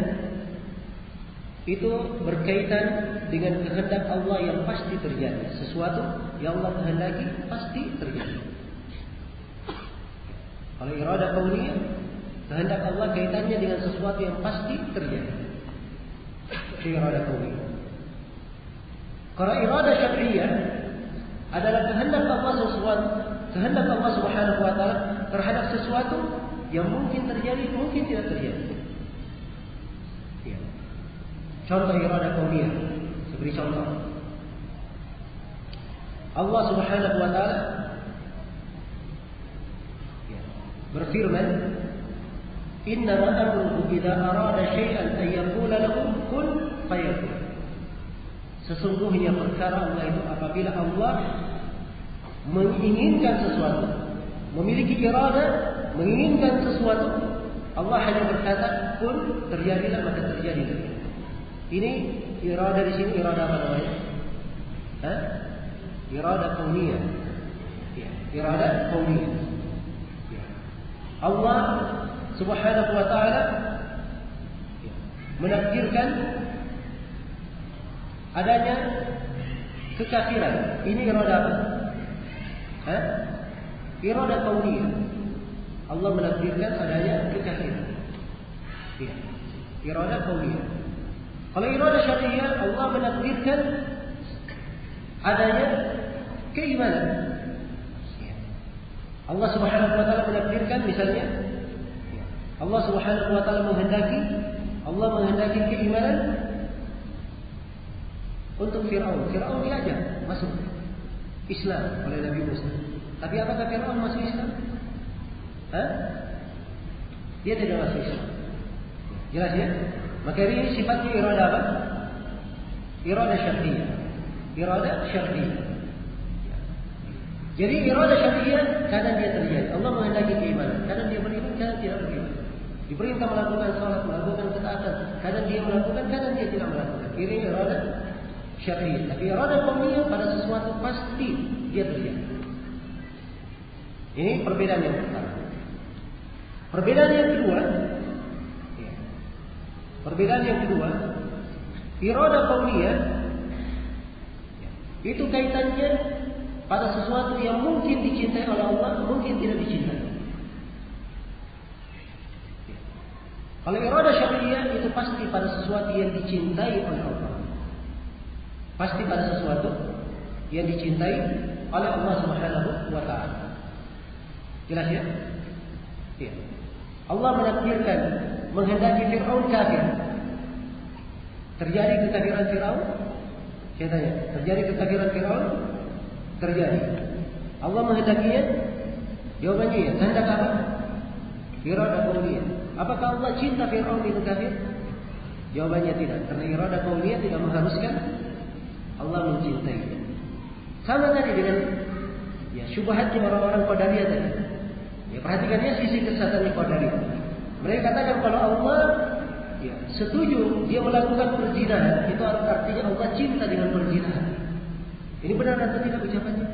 S2: itu berkaitan dengan kehendak Allah yang pasti terjadi. Sesuatu yang Allah kehendaki pasti terjadi. Kalau iradah kauniyah, kehendak Allah kaitannya dengan sesuatu yang pasti terjadi. Itu iradah kauniyah. Kalau iradah syar'iyyah adalah kehendak Allah Subhanahu wa taala terhadap sesuatu yang mungkin terjadi, mungkin tidak terjadi. Ya. Contoh iradah kauniyah, seperti contoh Allah Subhanahu wa taala berfirman, "Innama amruhu idza arada syai'an an yaqula lahu kun fayakun." Sesungguhnya perkara Allah itu apabila Allah menginginkan sesuatu, memiliki iradah, menginginkan sesuatu, Allah hanya berkata kun, terjadilah, maka terjadilah. Ini iradah di sini iradah apa namanya? iradah kauniyah. Ya, iradah kauniyah. Ya. Allah Subhanahu wa taala menakdirkan adanya kekafiran. Ini iradah apa? Iradah kauniyah. Allah menakdirkan adanya kekafiran. Ya. Iradah kauniyah. Kalau iradah syar'iyyah, Allah menakdirkan adanya keimanan. Ya. Allah Subhanahu wa taala menakdirkan misalnya Allah Subhanahu wa taala menghendaki keimanan untuk Fir'aun. Fir'aun diajak masuk Islam oleh Nabi Musa. Tapi apakah Fir'aun masuk Islam? Dia tidak masuk Islam. Jelas ya? Maka ini sifatnya iradah apa? Iradah syar'iyyah. Iradah syar'iyyah. Jadi iradah syar'iyyah kadang dia terjadi. Allah menghendaki keimanan. Kadang dia beriman, kadang tidak beriman. Diperintah melakukan salat, melakukan ketaatan. Kadang dia melakukan, kadang dia tidak melakukan. Ini iradah syar'iyyah. Tapi iradah kauniyah pada sesuatu pasti dia terjadi. Ini perbedaan yang pertama. Perbedaan yang kedua, iradah kauniyah itu kaitannya pada sesuatu yang mungkin dicintai oleh Allah, mungkin tidak dicintai. Kalau iradah syar'iyyah itu pasti pada sesuatu yang dicintai oleh Allah. Pasti pada sesuatu yang dicintai oleh Allah Subhanahu wa taala. Jelas ya? Ya. Allah menakdirkan menghendaki Fir'aun kafir. Terjadi kekafiran Fir'aun? Saya tanya, terjadi kekafiran Fir'aun? Terjadi. Allah menghendakinya? Jawabannya ya. Kehendak apa? Iradah kauniyah. Apakah Allah cinta Fir'aun itu kafir? Jawabannya tidak. Karena iradah kauniyah tidak mengharuskan Allah mencintai. Sama tadi dengan syubhatnya orang-orang Qadariyah tadi. Ya, perhatikannya sisi kesesatannya Qadariyah. Mereka katakan kalau Allah setuju dia melakukan perzinahan, itu artinya Allah cinta dengan perzinahan. Ini benar atau tidak ucapannya?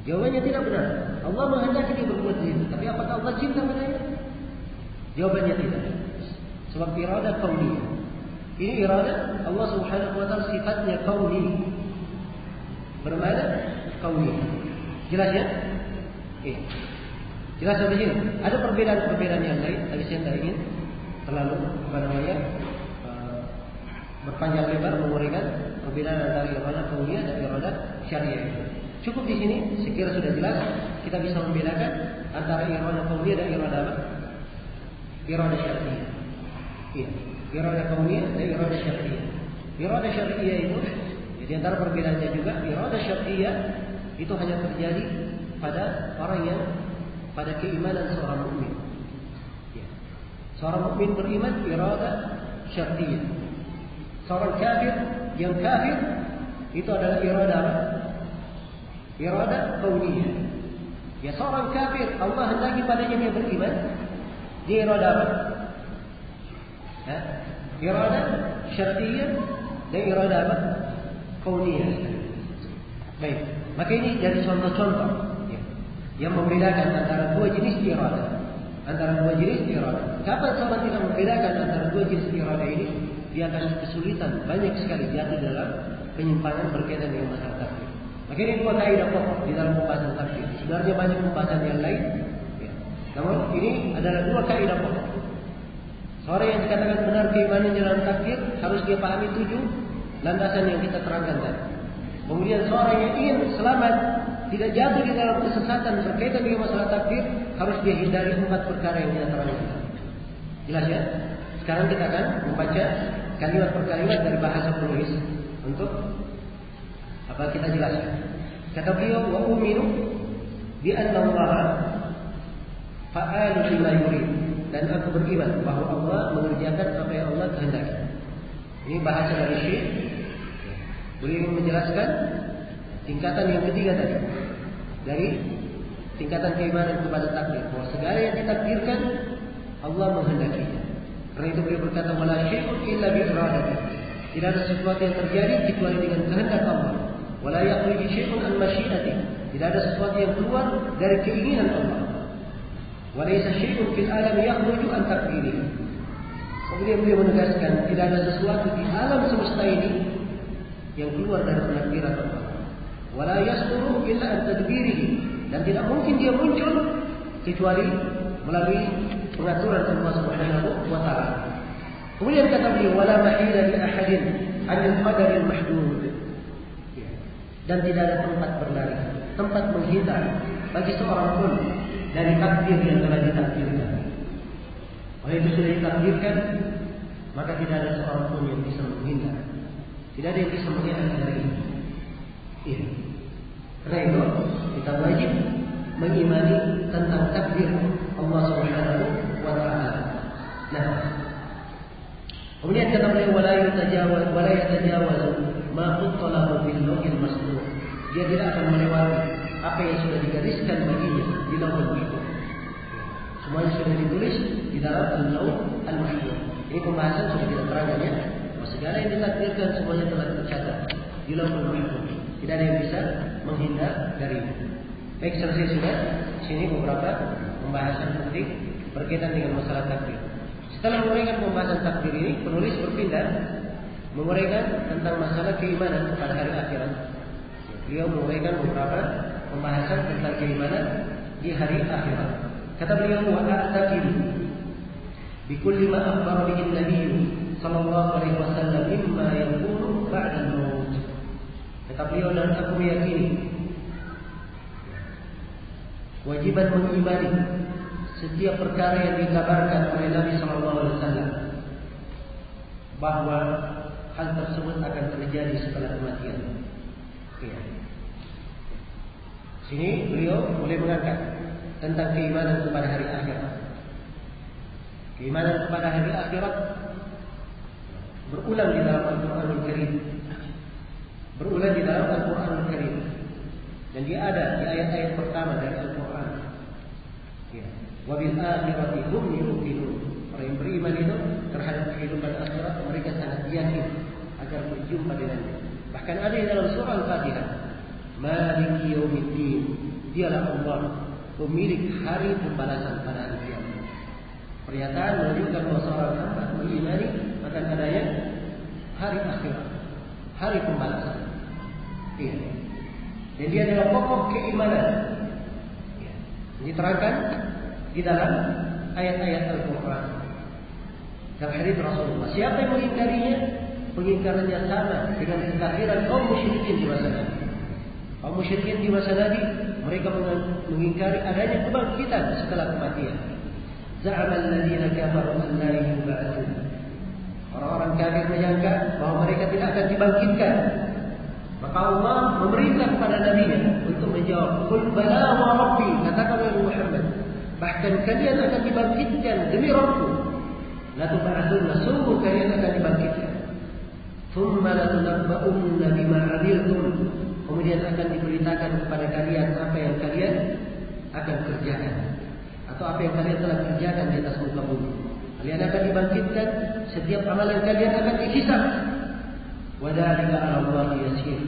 S2: Jawabannya tidak benar. Allah menghendaki dia berbuat zina, tapi apakah Allah cinta padanya? Jawabannya tidak. Sebab iradah kauniyah. Ini iradah Allah Subhanahu wa taala sifatnya kauni. Bermakna kauni. Jelas ya? Jelas sampai sini. Ada perbedaan-perbedaan yang lain, tapi saya tidak ingin terlalu berpanjang lebar menguraikan perbedaan antara iradah kauniyah dan iradah syariah. Cukup di sini, sekira sudah jelas kita bisa membedakan antara iradah kauniyah dan iradah apa? Iradah syariah. Iya, iradah kauniyah dan iradah syariah. Iradah syariah itu di antara perbedaannya juga iradah syariah itu hanya terjadi pada orang yang pada keimanan seorang mukmin. Ya. Seorang mukmin beriman iradah syariah. Seorang kafir yang kafir itu adalah iradah apa? Iradah kauniyah. Ya, seorang kafir Allah hendaki padanya dia beriman, dia iradah apa? Iradah syariah dan iradah apa? Kauniyah. Baik, maka ini dari contoh-contoh yang membedakan antara dua jenis iradah. Kapan seorang tidak membedakan antara dua jenis iradah ini, dia akan kesulitan banyak sekali jatuh dalam penyimpangan berkaitan dengan masalah takdir. Maka ini dua kaidah pokok di dalam pembahasan takdir. Sebenarnya banyak pembahasan yang lain, namun ini adalah dua kaidah pokok. Seorang yang dikatakan benar keimanannya dalam takdir harus dia pahami 7 landasan yang kita terangkan tadi. Kemudian seorang yang ingin selamat, tidak jatuh di dalam kesesatan berkaitan dengan masalah takdir, harus dia hindari 4 perkara yang kita terangkan. Jelas ya? Sekarang kita akan membaca kalimat per kalimat dari bahasa penulis untuk apa kita jelaskan. Kata beliau, wa uminu bi anna Allah fa'alu lima yurid, dan aku beriman bahwa Allah mengerjakan apa yang Allah kehendaki. Ini bahasa dari Syekh. Beliau ingin menjelaskan tingkatan yang ketiga tadi dari tingkatan keimanan kepada takdir, bahwa segala yang ditakdirkan Allah menghendakinya. Karena itu beliau berkata, wala syai'un illa bi iradatihi. Tidak ada sesuatu yang terjadi kecuali dengan kehendak Allah. Wala yakhruju syai'un an masyiatih. Tidak ada sesuatu yang keluar dari keinginan Allah. Walaysa syai'un fil alam yakhruju an taqdirih. Kemudian beliau menegaskan tidak ada sesuatu di alam semesta ini yang keluar dari penakdiran Allah. Wala yasduru illa an tadbirih. Dan tidak mungkin dia muncul kecuali melalui pengaturan Allah Subhanahu wa taala. Kemudian kata beliau wala mahila li ahadin 'anil qadaril mahdud. Dan tidak ada tempat berlari, tempat menghindar bagi seorang pun dari takdir yang telah ditakdirkan. Oleh itu sudah ditakdirkan, maka tidak ada seorang pun yang bisa menghindar. Tidak ada yang bisa mengelak dari itu. Iya. Karena itu kita wajib mengimani tentang takdir Allah Subhanahu wa taala. Nah, kemudian kata beliau wala yatajawaz ma khuttalahu bil lawhil masdur. Dia tidak akan melewati apa yang sudah digariskan baginya di lauhul mahfuz. Semuanya sudah ditulis di dalam al-lauh al-mahfuz. Ini pembahasan sudah kita terangkan ya. Segala yang ditakdirkan semuanya telah tercatat di lauhul mahfuz. Tidak ada yang bisa menghindar dari itu. Baik, selesai sudah. Sini beberapa pembahasan penting berkaitan dengan masalah takdir. Setelah menguraikan pembahasan takdir ini, penulis berpindah menguraikan tentang masalah keimanan pada hari akhirat. Beliau menguraikan beberapa pembahasan tentang keimanan di hari akhirat. Kata beliau wa a'taqidu bi kulli ma akhbara bihi an-nabi sallallahu alaihi wasallam mimma yakunu ba'da al-maut. Kata beliau dan aku meyakini wajiban mengimani setiap perkara yang dikabarkan oleh Nabi sallallahu alaihi wasallam bahwa hal tersebut akan terjadi setelah kematian. Ya. Sini beliau mulai mengangkat tentang keimanan kepada hari akhirat. Keimanan kepada hari akhirat berulang di dalam Al-Quranul Karim. Berulang di dalam Al-Quranul Karim. Dan dia ada di ayat-ayat pertama dari Al-Quran. Ya. Wa bil akhirati hum yuqinun. Orang yang beriman itu terhadap kehidupan akhirat mereka sangat yakin agar berjumpa dengannya. Bahkan ada di dalam surah Al-Fatihah, Maliki Yaumiddin. Dialah Allah, pemilik hari pembalasan pada hari kiamat. Pernyataan menunjukkan bahwa seorang hamba mengimani akan adanya hari akhirat, hari pembalasan. Iya. Dan dia adalah pokok keimanan. Ya. Diterangkan di dalam ayat-ayat Al-Quran. Dalam hadis Rasulullah, siapa yang mengingkarinya, pengingkarannya sama dengan kekafiran kaum musyrikin di masa Nabi. Kaum musyrikin di masa Nabi, mereka mengingkari adanya kebangkitan setelah kematian. Za'ama alladziina kafaru an la yub'atsun. Orang-orang kafir menyangka bahwa mereka tidak akan dibangkitkan. Maka Allah memerintah kepada Nabi-Nya untuk menjawab, "Qul bala wa rabbi," katakan oleh Muhammad, bahkan kalian akan dibangkitkan demi Rabbku. La tub'atsunna, sungguh kalian akan dibangkitkan. Tsumma la tunabba'unna bima 'amiltum. Kemudian akan diberitakan kepada kalian apa yang kalian akan kerjakan atau apa yang kalian telah kerjakan di atas muka bumi. Kalian akan dibangkitkan, setiap amalan kalian akan dihisab. Wa dzalika 'ala Allahi yasir.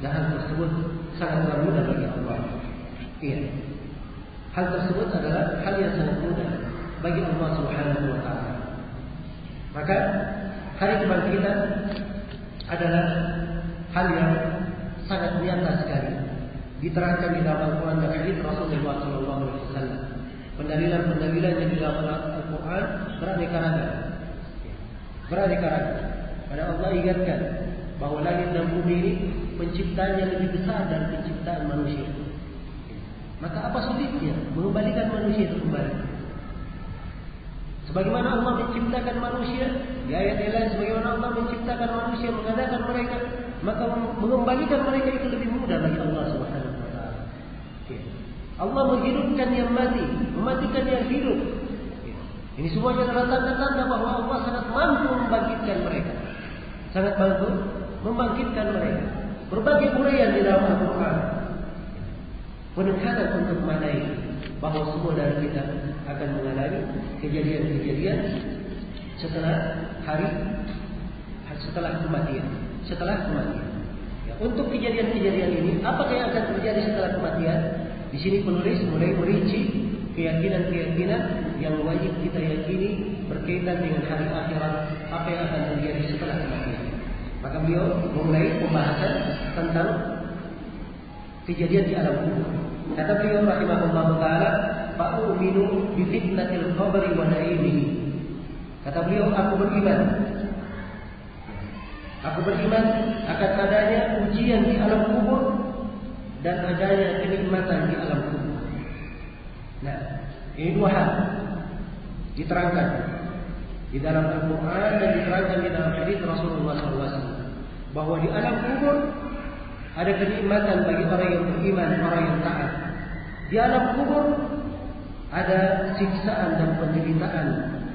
S2: Dan hal tersebut sangatlah mudah bagi Allah. Iya. Hal tersebut adalah hal yang sangat mudah bagi Allah Subhanahu wa taala. Maka hari kebangkitan adalah hal yang sangat nyata sekali. Diterangkan di dalam Al-Quran dan hadis Rasulullah SAW. Pendalilan-pendalilan yang di dalam Al-Quran beraneka ragam. Beraneka ragam. Pada Allah ingatkan bahwa langit dan bumi ini penciptanya lebih besar dari penciptaan manusia. Maka apa sulitnya mengembalikan manusia itu kembali? Sebagaimana Allah menciptakan manusia, di ayat yang lain sebagaimana Allah menciptakan manusia, mengadakan mereka, maka mengembalikan mereka itu lebih mudah bagi Allah Subhanahu wa taala. Allah menghidupkan yang mati, mematikan yang hidup. Ini semuanya adalah tanda-tanda bahwa Allah sangat mampu membangkitkan mereka. Sangat mampu membangkitkan mereka. Berbagai uraian di dalam Al-Quran penekanan untuk mengenai bahwa semua dari kita akan mengalami kejadian-kejadian setelah kematian. Setelah kematian. Ya, untuk kejadian-kejadian ini, apakah yang akan terjadi setelah kematian? Di sini penulis mulai merinci keyakinan-keyakinan yang wajib kita yakini berkaitan dengan hari akhirat, apa yang akan terjadi setelah kematian. Maka beliau memulai pembahasan tentang kejadian di alam kubur. Kata beliau rahimahullah taala, "Fa'uminu bi fitnatil qabri wa na'imihi." Kata beliau, aku beriman akan adanya ujian di alam kubur dan adanya kenikmatan di alam kubur. Nah, ini dua hal diterangkan di dalam Al-Quran dan diterangkan di dalam hadis Rasulullah SAW, bahwa di alam kubur ada kenikmatan bagi orang yang beriman, orang yang taat. Di alam kubur ada siksaan dan penderitaan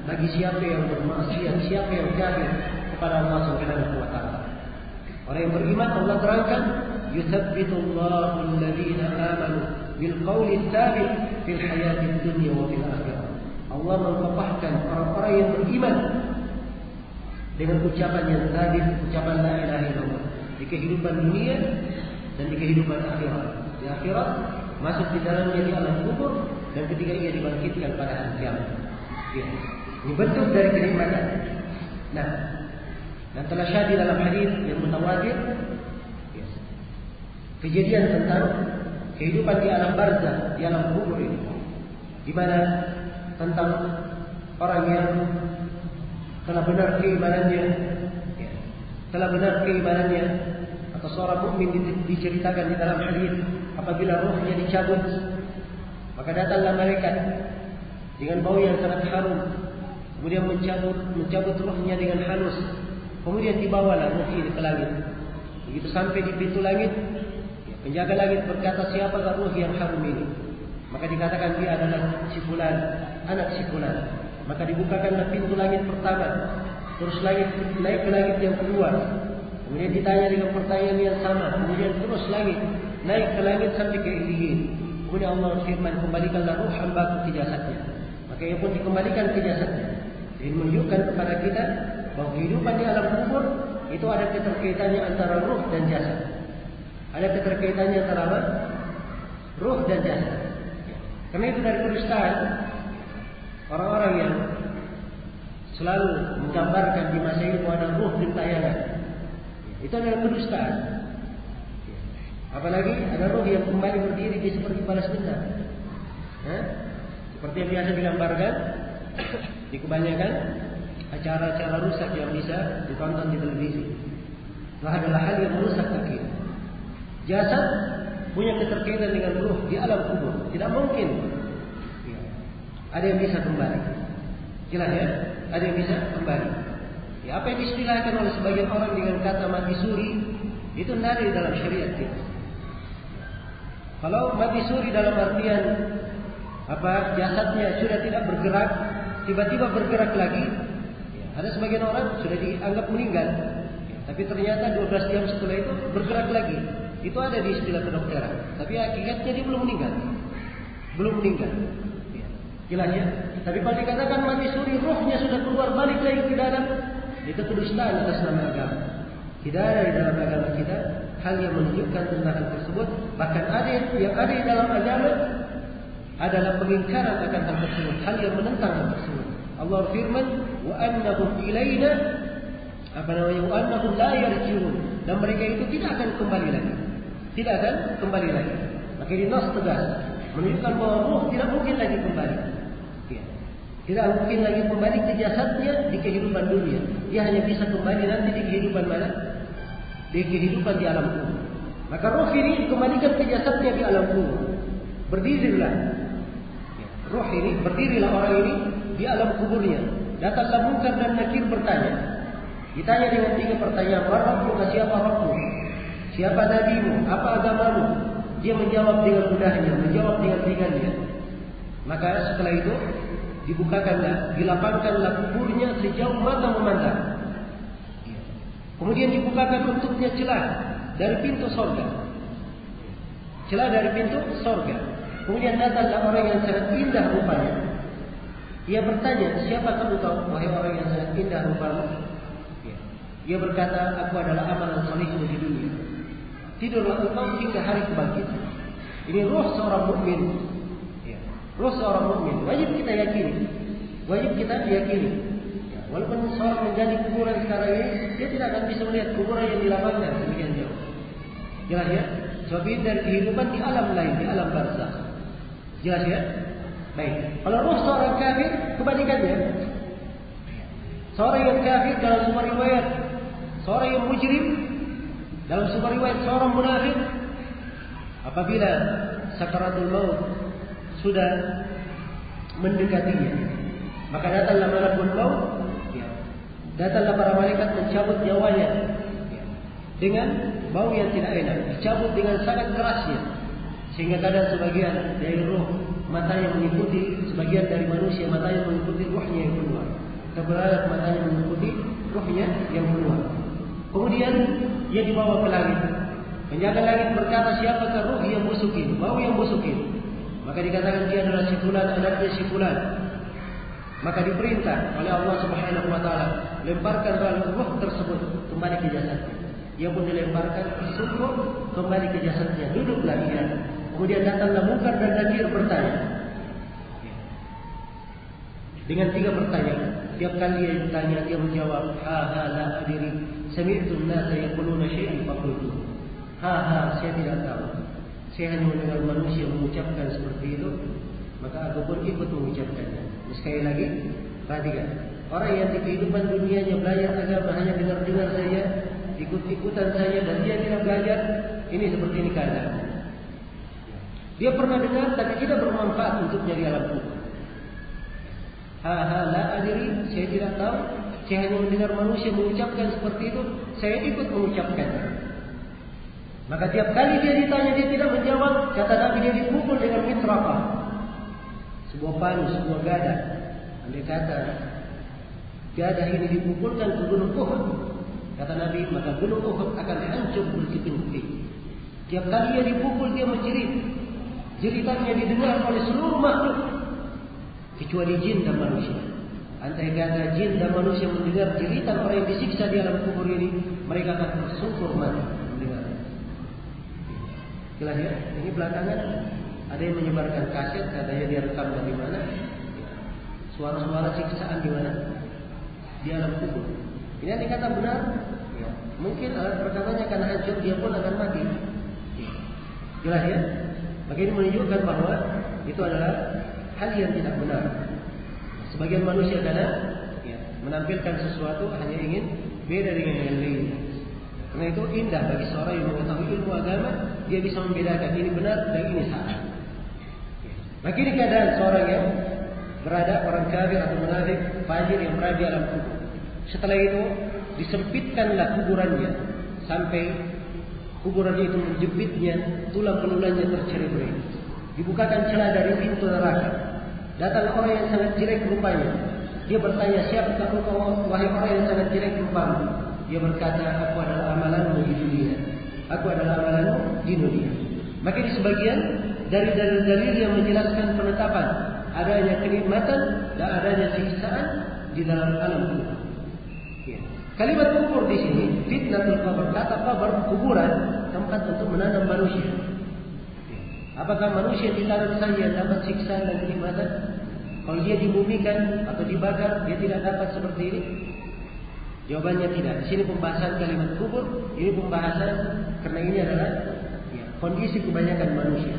S2: bagi siapa yang bermaksiat, siapa yang jahil kepada Allah Subhanahu wa taala. Orang yang beriman, Allah terangkan, "Yutsabbitullahu alladziina aamanu bil qawli tsabit fil hayatid dunya wa fil akhirah." Allah mengkokohkan orang-orang yang beriman dengan ucapan yang thabit, ucapan la ilaha illallah di kehidupan dunia dan di kehidupan akhirat. Di akhirat masuk di dalamnya di alam kubur dan ketika ia dibangkitkan pada hari kiamat. Ya. Ini bentuk dari kenikmatan. Nah, dan telah syahid dalam hadis yang mutawatir kejadian tentang kehidupan di alam barzakh, di alam kubur ini, di mana tentang orang yang telah benar keimanannya, atau seorang mukmin diceritakan di dalam hadis, apabila ruhnya dicabut, maka datanglah malaikat dengan bau yang sangat harum, kemudian mencabut ruhnya dengan halus, kemudian dibawalah ruh ini ke langit. Begitu sampai di pintu langit, penjaga langit berkata, siapakah ruh yang harum ini? Maka dikatakan dia adalah si fulan, anak si fulan. Maka dibukakanlah pintu langit pertama, terus naik ke langit yang kedua. Kemudian ditanya dengan pertanyaan yang sama, kemudian terus naik ke langit sampai ke Illiyin. Kemudian Allah firman, kembalikanlah ruh hambaku ke jasadnya. Maka ia pun dikembalikan ke jasadnya. Ini menunjukkan kepada kita bahwa kehidupan di alam kubur itu ada keterkaitannya antara ruh dan jasad. Ada keterkaitannya antara apa? Ruh dan jasad. Karena itu dari kedustaan orang-orang yang selalu menggambarkan di masa ini bahwa ada ruh gentayangan, itu adalah kedustaan. Apalagi ada ruh yang kembali berdiri dia seperti balas dendam. Seperti yang biasa digambarkan di kebanyakan acara-acara rusak yang bisa ditonton di televisi. Nah, adalah hal yang merusak akidah. Jasad punya keterkaitan dengan ruh di alam kubur. Tidak mungkin ada yang bisa kembali. Jelas ya? Ada yang bisa kembali. Ya, apa yang distilahkan oleh sebagian orang dengan kata mati suri, itu tidak ada di dalam syariat kita. Kalau mati suri dalam artian jasadnya sudah tidak bergerak, tiba-tiba bergerak lagi, ada sebagian orang sudah dianggap meninggal, tapi ternyata 12 jam setelah itu bergerak lagi. Itu ada di istilah kedokteran, tapi hakikatnya dia belum meninggal. Jelas ya? Tapi kalau dikatakan mati suri, ruhnya sudah keluar balik lagi ke dalam, itu kedustaan atas nama agama. Tidak ada di dalam agama kita hal yang menunjukkan tentang hal tersebut. Bahkan yang ada di dalam agama adalah pengingkaran akan hal tersebut, hal yang menentang hal tersebut. Allah firman, wa annahum ilaina wa annahum la yarji'un, dan mereka itu tidak akan kembali lagi. Maka ini nas tegas menunjukkan bahwa ruh tidak mungkin lagi kembali. Tidak mungkin lagi kembali ke jasadnya di kehidupan dunia. Dia hanya bisa kembali nanti di kehidupan mana? Di kehidupan di alam kubur. Maka ruh ini dikembalikan ke jasadnya di alam kubur. Berdirilah orang ini di alam kuburnya. Datanglah Munkar dan Nakir bertanya. Ditanya dengan 3 pertanyaan. Rabbuka, siapa Rabbu? Siapa nabimu? Apa agamamu? Dia menjawab dengan mudahnya, menjawab dengan ringannya. Maka setelah itu dibukakanlah, dilapangkanlah kuburnya sejauh mata memandang. Kemudian dibukakan untuknya celah dari pintu sorga. Kemudian datanglah orang yang sangat indah rupanya. Ia bertanya, siapa kamu tahu, wahai orang yang sangat indah rupamu? Dia berkata, aku adalah amalan salihmu di dunia. tidurlah engkau hingga hari kebangkitan. Ini ruh seorang mukmin. Ya. Ruh seorang mukmin wajib kita yakini. Wajib kita yakini. Ya. Walaupun seorang menjadi kuburan sekarang ini, dia tidak akan bisa melihat kuburan yang dilapangkan demikian jauh. Jelas ya? Sebab ini dari kehidupan di alam lain, di alam barzakh. Jelas ya? Baik. Kalau ruh seorang kafir, kebalikannya. Seorang yang kafir dalam sebuah riwayat, seorang yang mujrim dalam sebuah riwayat, seorang munafik, apabila sakaratul maut sudah mendekatinya, maka datanglah malakul maut, datanglah para malaikat mencabut nyawanya dengan bau yang tidak enak, dicabut dengan sangat kerasnya, sehingga kadang sebagian dari ruh matanya mengikuti, sebagian dari manusia matanya mengikuti ruhnya yang keluar, keberadaan matanya mengikuti ruhnya yang keluar. Kemudian ia dibawa ke langit. Penjaga langit berkata, siapakah ruh yang busuk ini, bau yang busuk ini? Maka dikatakan dia adalah si fulan, anaknya si fulan. Maka diperintah oleh Allah Subhanahu wa taala, lemparkan ruh tersebut kembali ke jasadnya. Ia pun dilemparkan tersungkur kembali ke jasadnya. Duduklah ia. Kemudian datanglah Munkar dan Nakir bertanya dengan 3 pertanyaan. Tiap kali dia ditanya, dia menjawab, ha la adri, sami'tu an-nasa yaquluna syai'an faqultu. Ha, saya tidak tahu. Saya hanya mendengar manusia mengucapkan seperti itu, maka aku pun ikut mengucapkannya. Sekali lagi, perhatikan. Orang yang di kehidupan dunianya belajar agama hanya dengar-dengar saja, ikut-ikutan saja, dan dia tidak belajar, ini seperti ini keadaan. Dia pernah dengar tapi tidak bermanfaat untuknya di alam kubur. Ha la adri, saya tidak tahu. Saya hanya mendengar manusia mengucapkan seperti itu, saya ikut mengucapkannya. Maka tiap kali dia ditanya, dia tidak menjawab. Kata Nabi, dia dipukul dengan mitraqah, sebuah palu, sebuah gada. Andai kata gada ini dipukulkan ke gunung Uhud, kata Nabi, maka gunung Uhud akan hancur berkeping-keping. Tiap kali dia dipukul, dia menjerit. Jeritannya didengar oleh seluruh makhluk, kecuali jin dan manusia. Andai kata jin dan manusia mendengar jeritan orang yang disiksa di alam kubur ini, mereka akan tersungkur mati mendengar. Jelas ya? Ini belakangan ada yang menyebarkan kaset, katanya dia rekam dari mana, suara-suara siksaan di mana, di alam kubur. Ini andai kata benar, ya, mungkin alat perekamannya akan hancur, dia pun akan mati. Jelas ya? Maka ini menunjukkan bahwa itu adalah hal yang tidak benar. Sebagian manusia kadang menampilkan sesuatu hanya ingin beda dengan yang lain. Karena itu indah bagi seorang yang mengetahui ilmu agama, dia bisa membedakan ini benar dan ini salah. Maka ini keadaan seorang yang berada, orang kafir atau munafik, fajir yang berada di alam kubur. Setelah itu disempitkanlah kuburannya sampai kuburannya itu menjepitnya, tulang belulangnya tercerai-berai. Dibukakan celah dari pintu neraka. Datang orang yang sangat jelek rupanya. Dia bertanya, siapakah engkau, wahai orang yang sangat jelek rupamu? Dia berkata, aku adalah amalanmu di dunia. Aku adalah amalanmu di dunia. Maka di sebagian dari dalil-dalil yang menjelaskan penetapan adanya kenikmatan dan adanya siksaan di dalam alam kubur. Kalimat kubur di sini, fitnatul qabr, kata qabr, kuburan, tempat untuk menanam manusia. Apakah manusia ditanam saja dapat siksaan dan kenikmatan? Kalau dia dimumikan atau dibakar, dia tidak dapat seperti ini? Jawabannya tidak. Di sini pembahasan kalimat kubur, ini pembahasan karena ini adalah kondisi kebanyakan manusia.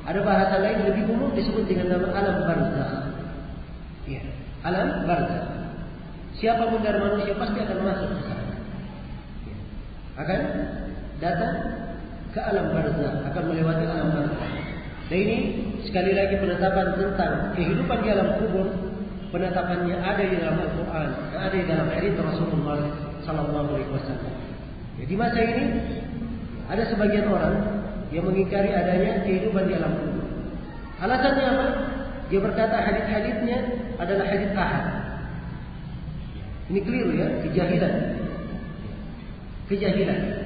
S2: Ada bahasa lain lebih umum disebut dengan nama alam barzakh. Ya, alam barzakh. Siapapun dari manusia pasti akan masuk ke sana. Akan datang ke alam barzakh, akan melewati alam barzakh. Dan ini sekali lagi penetapan tentang kehidupan di alam kubur, penetapannya ada di dalam Al-Quran, ada di dalam hadits Rasulullah Sallallahu Alaihi Wasallam. Di masa ini ada sebagian orang yang mengingkari adanya kehidupan di alam kubur. Alasannya apa? Dia berkata hadits-haditsnya adalah hadits ahad. Ini keliru ya, kejahilan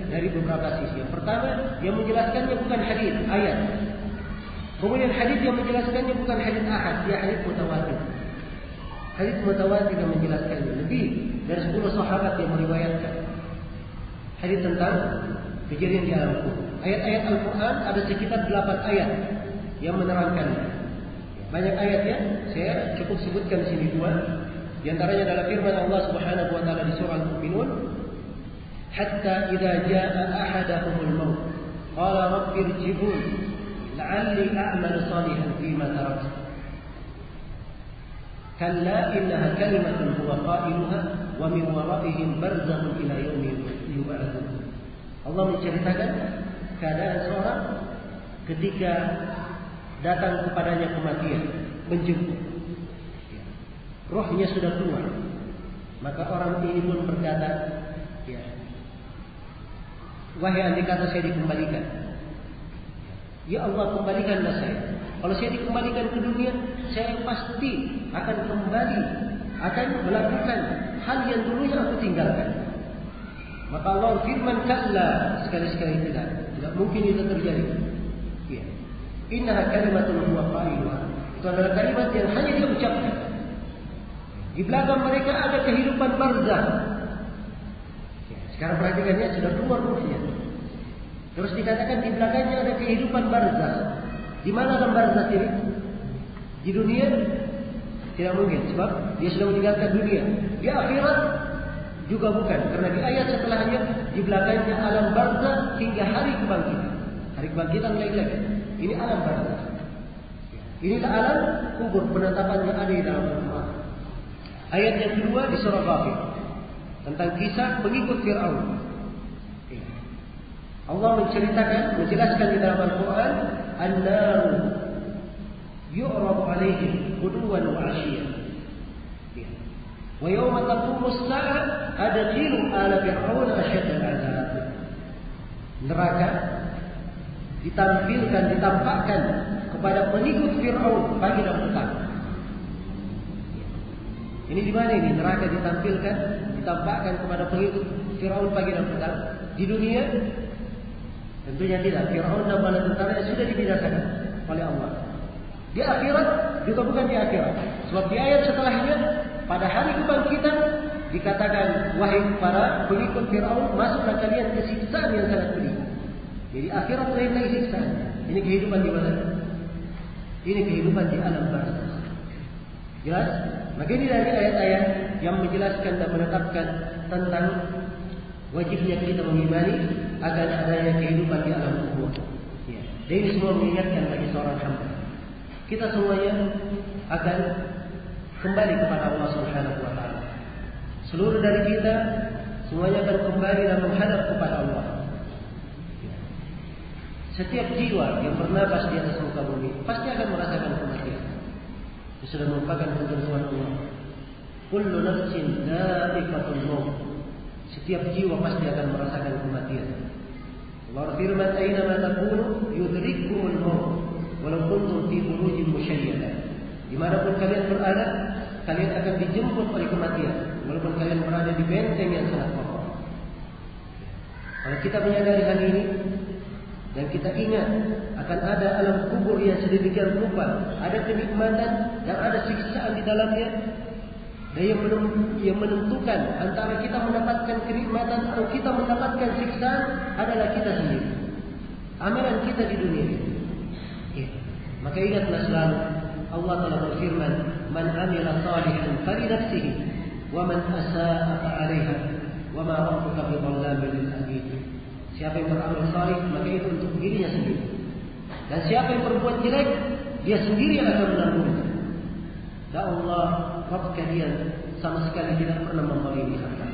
S2: dari beberapa sisi. Yang pertama, yang menjelaskannya bukan hadis, ayat. Kemudian hadis yang menjelaskannya bukan hadis ahad, dia hadis mutawatir. Hadis mutawatir yang menjelaskannya lebih dari 10 sahabat yang meriwayatkan hadis tentang kejadian di alam kubur. Ayat-ayat Al-Quran ada sekitar 8 ayat yang menerangkannya. Banyak ayatnya, saya cukup sebutkan di sini 2. Di antaranya adalah firman Allah Subhanahu wa taala di surah Al-Mu'minun, "Hatta idza jaa'a ahadahumul maut, qala rabbi irji'un la'alli a'malu salihan fima taraktu." Kalla innaha kalimatun huwa qailuha wa min wara'ihim barzakhun ila yaumi yub'atsun. Allah menceritakan keadaan seorang ketika datang kepadanya kematian, menjemput. Rohnya sudah keluar. Maka orang ini pun berkata, ya, wahai andai kata saya dikembalikan. Ya Allah, kembalikanlah saya. Kalau saya dikembalikan ke dunia, saya pasti akan kembali, akan melakukan hal yang dulunya aku tinggalkan. Maka Allah firman, kalla, sekali-sekali tidak mungkin itu terjadi. Ya. Innaha kalimatun huwa qailuha. Itu adalah kalimat yang hanya dia ucapkan. Di belakang mereka ada kehidupan barzakh. Ya, sekarang perhatikannya, sudah keluar ruhnya. Terus dikatakan di belakangnya ada kehidupan barzakh. Di mana dalam barzakh ini? Di dunia? Tidak mungkin, sebab dia sudah meninggalkan dunia. Di akhirat juga bukan, karena di ayat setelahnya di belakangnya alam barzakh hingga hari kebangkitan. Hari kebangkitan lagi. Ini alam barzakh. Inilah alam kubur, penetapannya ada di dalam Al-Quran. Ayat yang kedua di surah Ghafir tentang kisah pengikut Fir'aun. Allah menjelaskan di dalam Al-Quran, an-naru yu'radu 'alaihim ghuduwan wa 'ashiyyan. Wa yawma taqumu as-sa'ah adkhilu ala fir'auna ashadda al-'adzab. Neraka ditampakkan kepada pengikut Fir'aun pagi dan petang. Ini di mana ini? Neraka ditampakkan kepada pengikut Fir'aun pagi dan petang. Di dunia tentunya tidak. Fir'aun dan bala tentaranya sudah dibinasakan oleh Allah. Di akhirat juga bukan di akhirat. Sebab di ayat setelahnya pada hari kebangkitan dikatakan, wahai para pengikut Fir'aun, masuklah kalian ke siksaan yang sangat pedih. Jadi akhirat lain lagi siksaan. Ini kehidupan di mana? Ini kehidupan di alam barzakh. Jelas? Maka ini dari ayat-ayat yang menjelaskan dan menetapkan tentang wajibnya kita mengimani akan adanya kehidupan di alam kubur. Ya. Dan ini semua mengingatkan bagi seorang hamba. Kita semuanya akan kembali kepada Allah Subhanahu wa taala. Seluruh dari kita semuanya akan kembali dan menghadap kepada Allah. Setiap jiwa yang bernafas di atas muka bumi pasti akan merasakan kematian. Itu sudah merupakan ketentuan Allah. Kullu nafsin dha'iqatul maut. Setiap jiwa pasti akan merasakan kematian. Allah firman, "Aina ma takunu yudrikkumul maut walau kuntum fi burujin musyayyada." Dimanapun kalian berada, kalian akan dijemput oleh kematian, walaupun kalian berada di benteng yang sangat kokoh. Kalau kita menyadari hal ini dan kita ingat akan ada alam kubur yang sedemikian rupa, ada kenikmatan dan ada siksaan di dalamnya, dan yang menentukan antara kita mendapatkan kenikmatan atau kita mendapatkan siksaan adalah kita sendiri. Amalan kita di dunia ini. Ya. Maka ingatlah selalu Allah telah berfirman, "Man 'amila shalihan falinafsihi wa man asaa'a fa'alaiha wa ma rabbuka bidhallamin lil 'abid." Siapa yang beramal saleh maka itu untuk dirinya sendiri. Dan siapa yang berbuat jelek, dia sendiri yang akan menanggungnya. Dan Allah Rabb kalian sama sekali tidak pernah membalimi harta.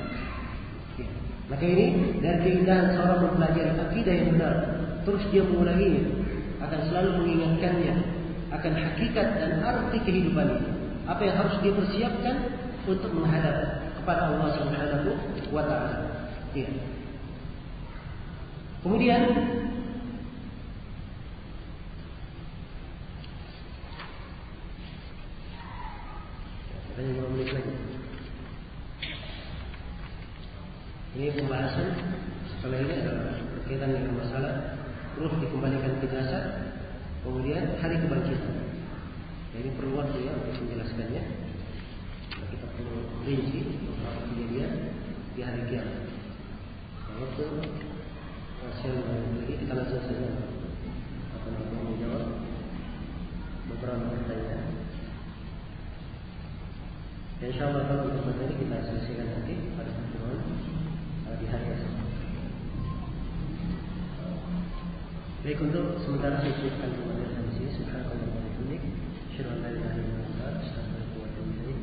S2: Ya. Maka ini dari keindahan seorang mempelajari akidah yang benar, terus dia mengulanginya, akan selalu mengingatkannya akan hakikat dan arti kehidupan ini. Apa yang harus dia persiapkan untuk menghadap kepada Allah Subhanahu wa taala. Ya. Kemudian ini pembahasan setelah ini adalah berkaitan dengan masalah ruh dikembalikan ke jasad, kemudian hari kebangkitan. Jadi perlu waktu ya untuk menjelaskannya. Kita perlu rinci beberapa kejadian di hari kiamat. Waktu Jadi kita langsung saja akan menjawab beberapa pertanyaan. Insyaallah kalau untuk materi kita selesaikan nanti pada pertemuan di hari esok. Baik, untuk sementara saya cukupkan pembelajaran sampai sini. Subhanallah wa bihamdihi, asyhadu an la ilaha illa anta, astaghfiruka wa atubu ilaik.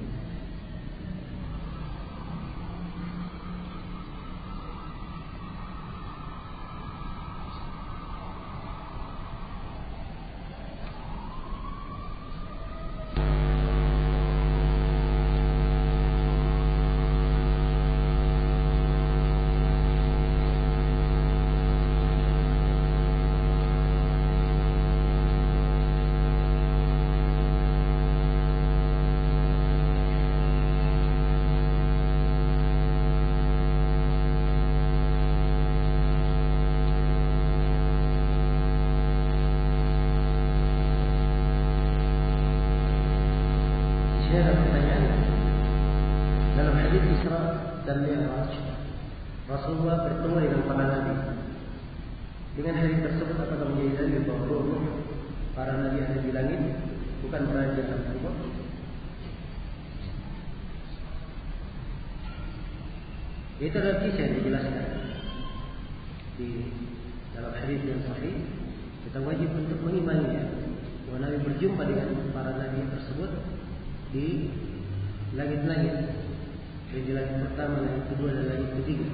S2: Dan Mi'raj, Rasulullah bertemu dengan para nabi. Dengan hari tersebut apakah menjadi dalil bahwa roh para nabi ada di langit, bukan beraja dalam kubur? Itu adalah kisah yang dijelaskan di dalam hadis yang sahih. Kita wajib untuk mengimaninya bahwa Nabi berjumpa dengan para nabi tersebut di langit-langit. Di langit pertama, langit kedua, dan langit ketiga.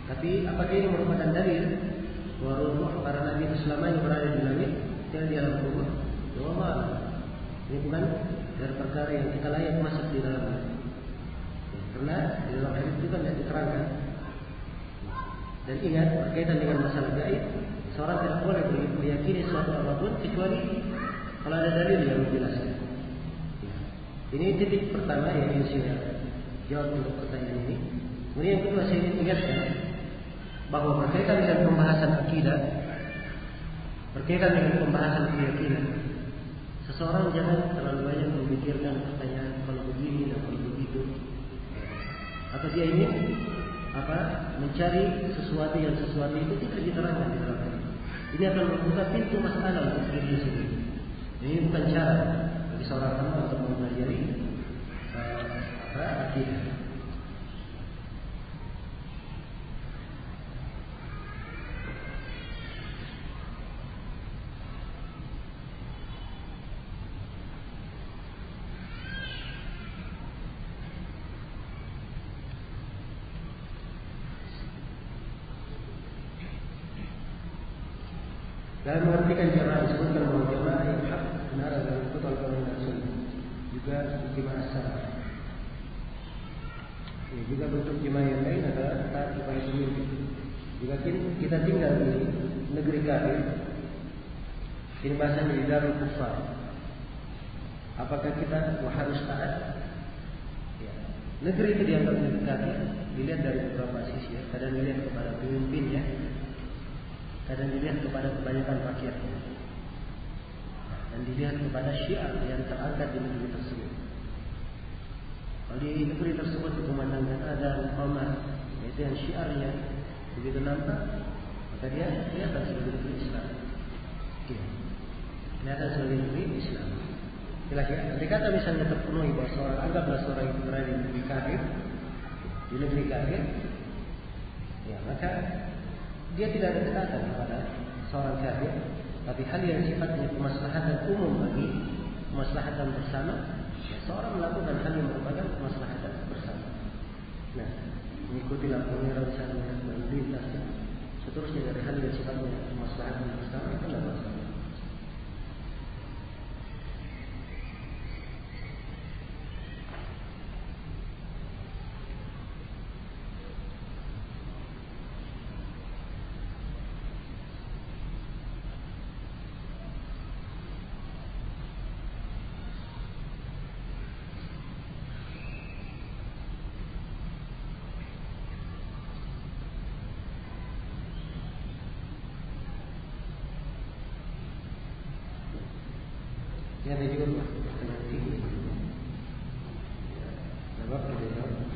S2: Tapi apakah ini merupakan dalil bahwa roh para nabi itu selamanya berada di langit, tidak di alam kubur? Wallahu ini bukan dari perkara yang kita layak masuk di dalamnya. Karena di dalam hadis itu kan tidak diterangkan. Dan ingat, berkaitan dengan masalah gaib, seorang tidak boleh meyakini suatu apapun kecuali kalau ada dalil yang menjelaskan. Ini titik pertama yang ingin saya jawab untuk pertanyaan ini. Kemudian yang kedua, saya ingin ingatkan bahwa berkaitan dengan pembahasan akidah, berkaitan dengan pembahasan keyakinan, seseorang jangan terlalu banyak memikirkan pertanyaan kalau begini dan kalau begitu, atau dia ingin mencari sesuatu yang sesuatu itu tidak diterangkan di dalam hadis. Ini akan membuka pintu masalah untuk diri sendiri. Ini bukan cara bagi seorang hamba untuk mempelajari akidah. Dalam mengartikan jamaah disebutkan bahwa jamaah yang hak benar adalah ikut al-Quran dan Sunnah, juga ijma' as-salaf. Juga bentuk jemaah yang lain adalah taat kepada pemimpin. Jika kita tinggal di negeri kafir, ini bahasanya di darul kufar, apakah kita harus taat? Ya. Negeri itu dianggap negeri kafir dilihat dari beberapa sisi. Ya. Kadang dilihat kepada pemimpinnya, kadang dilihat kepada kebanyakan rakyatnya, dan dilihat kepada syiar yang terangkat di negeri tersebut. Kalau di negeri tersebut dikumandangkan ada Umar, yaitu yang syiarnya begitu nampak, maka dia kelihatan sebagai negeri Islam. Kelihatan sebagai negeri Islam. Ketika kata misalnya terpenuhi bahwa seorang, anggaplah seorang itu berada di negeri kafir, ya maka dia tidak ada ketaatan kepada seorang kafir, tapi hal yang sifatnya kemaslahatan umum bagi kemaslahatan bersama. Seorang melakukan hal yang merupakan kemaslahatan bersama. Nah, mengikuti lampu merah misalnya, berlalu lintas, seterusnya dari hal yang sifatnya kemaslahatan bersama itu tidak masalah. Ya, ada juga pertanyaan fikih. Jawab kita jawab.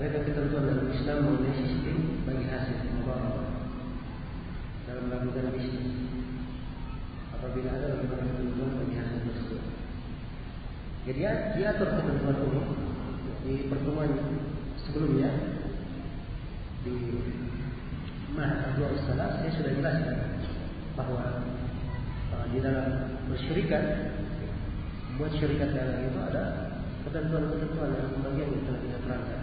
S2: Adakah ketentuan dalam Islam mengenai sistem bagi hasil mubarak? dalam melakukan bisnis. Apabila ada bagaimana ketentuan bagi hasil tersebut. Jadi diatur ketentuan umum di pertemuan sebelumnya di Mahadul Salah saya sudah jelaskan bahwa di dalam bersyirikat, buat syirikat dalam itu ada ketentuan-ketentuan dan pembagian yang telah kita terangkan.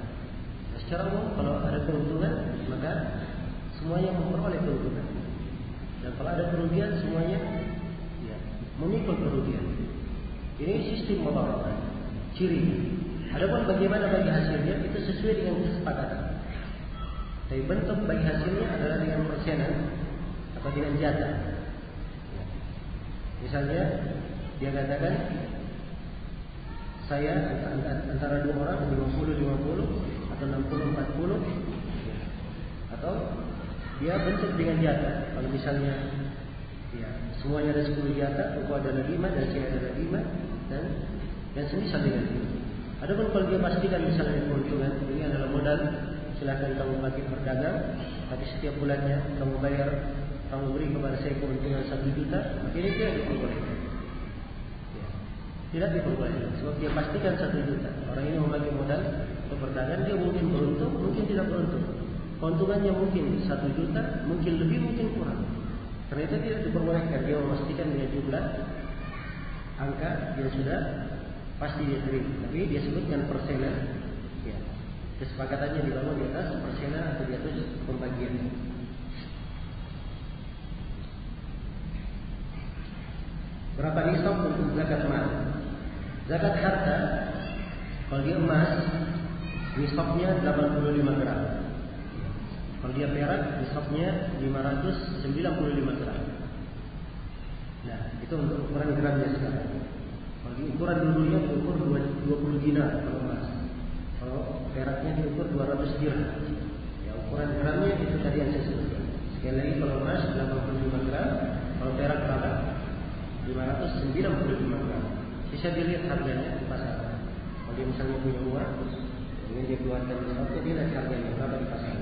S2: Nah, secara umum kalau ada keuntungan maka semuanya memperoleh keuntungan, dan kalau ada kerugian semuanya memikul kerugian. Ini sistem mudawarah, ciri. Adapun bagaimana bagi hasilnya itu sesuai dengan kesepakatan. Tapi bentuk bagi hasilnya adalah dengan persenan atau dengan jatah. Misalnya dia katakan saya antara dua orang 50-50 atau 60-40, atau dia bentuk dengan jatah. Kalau misalnya semuanya ada 10 jatah, engkau adalah 5 dan saya adalah 5 dan semisal dengan itu. Adapun kalau dia pastikan misalnya keuntungan ini adalah modal, silakan kamu pakai berdagang, tapi setiap bulannya kamu bayar, kamu beri kepada saya keuntungan 1 juta, maka ini tidak diperbolehkan. Tidak diperbolehkan, sebab dia pastikan 1 juta. Orang ini memakai modal untuk berdagang, dia mungkin beruntung, mungkin tidak beruntung. Keuntungannya mungkin 1 juta, mungkin lebih, mungkin kurang. Karena itu tidak diperbolehkan dia memastikan dengan jumlah angka yang sudah pasti dia terima. Tapi dia sebutkan persenan. Kesepakatannya dibangun di atas persenan atau di atas pembagian. Berapa nisab untuk zakat mal? Zakat harta, kalau dia emas, nisabnya 85 gram. Kalau dia perak, nisabnya 595 gram. Nah, itu untuk ukuran gramnya sekarang. Kalau di ukuran dulunya diukur 20 dinar kalau emas. Kalau peraknya diukur 200 dirham. Ya, ukuran gramnya itu tadi yang saya sebutkan. Sekali lagi, kalau emas 85 gram, kalau perak berapa? 595 gram. Bisa dilihat harganya di pasar. Kalau dia misalnya punya uang, ingin dia keluarkan di sana, dia lihat harganya berapa di pasar.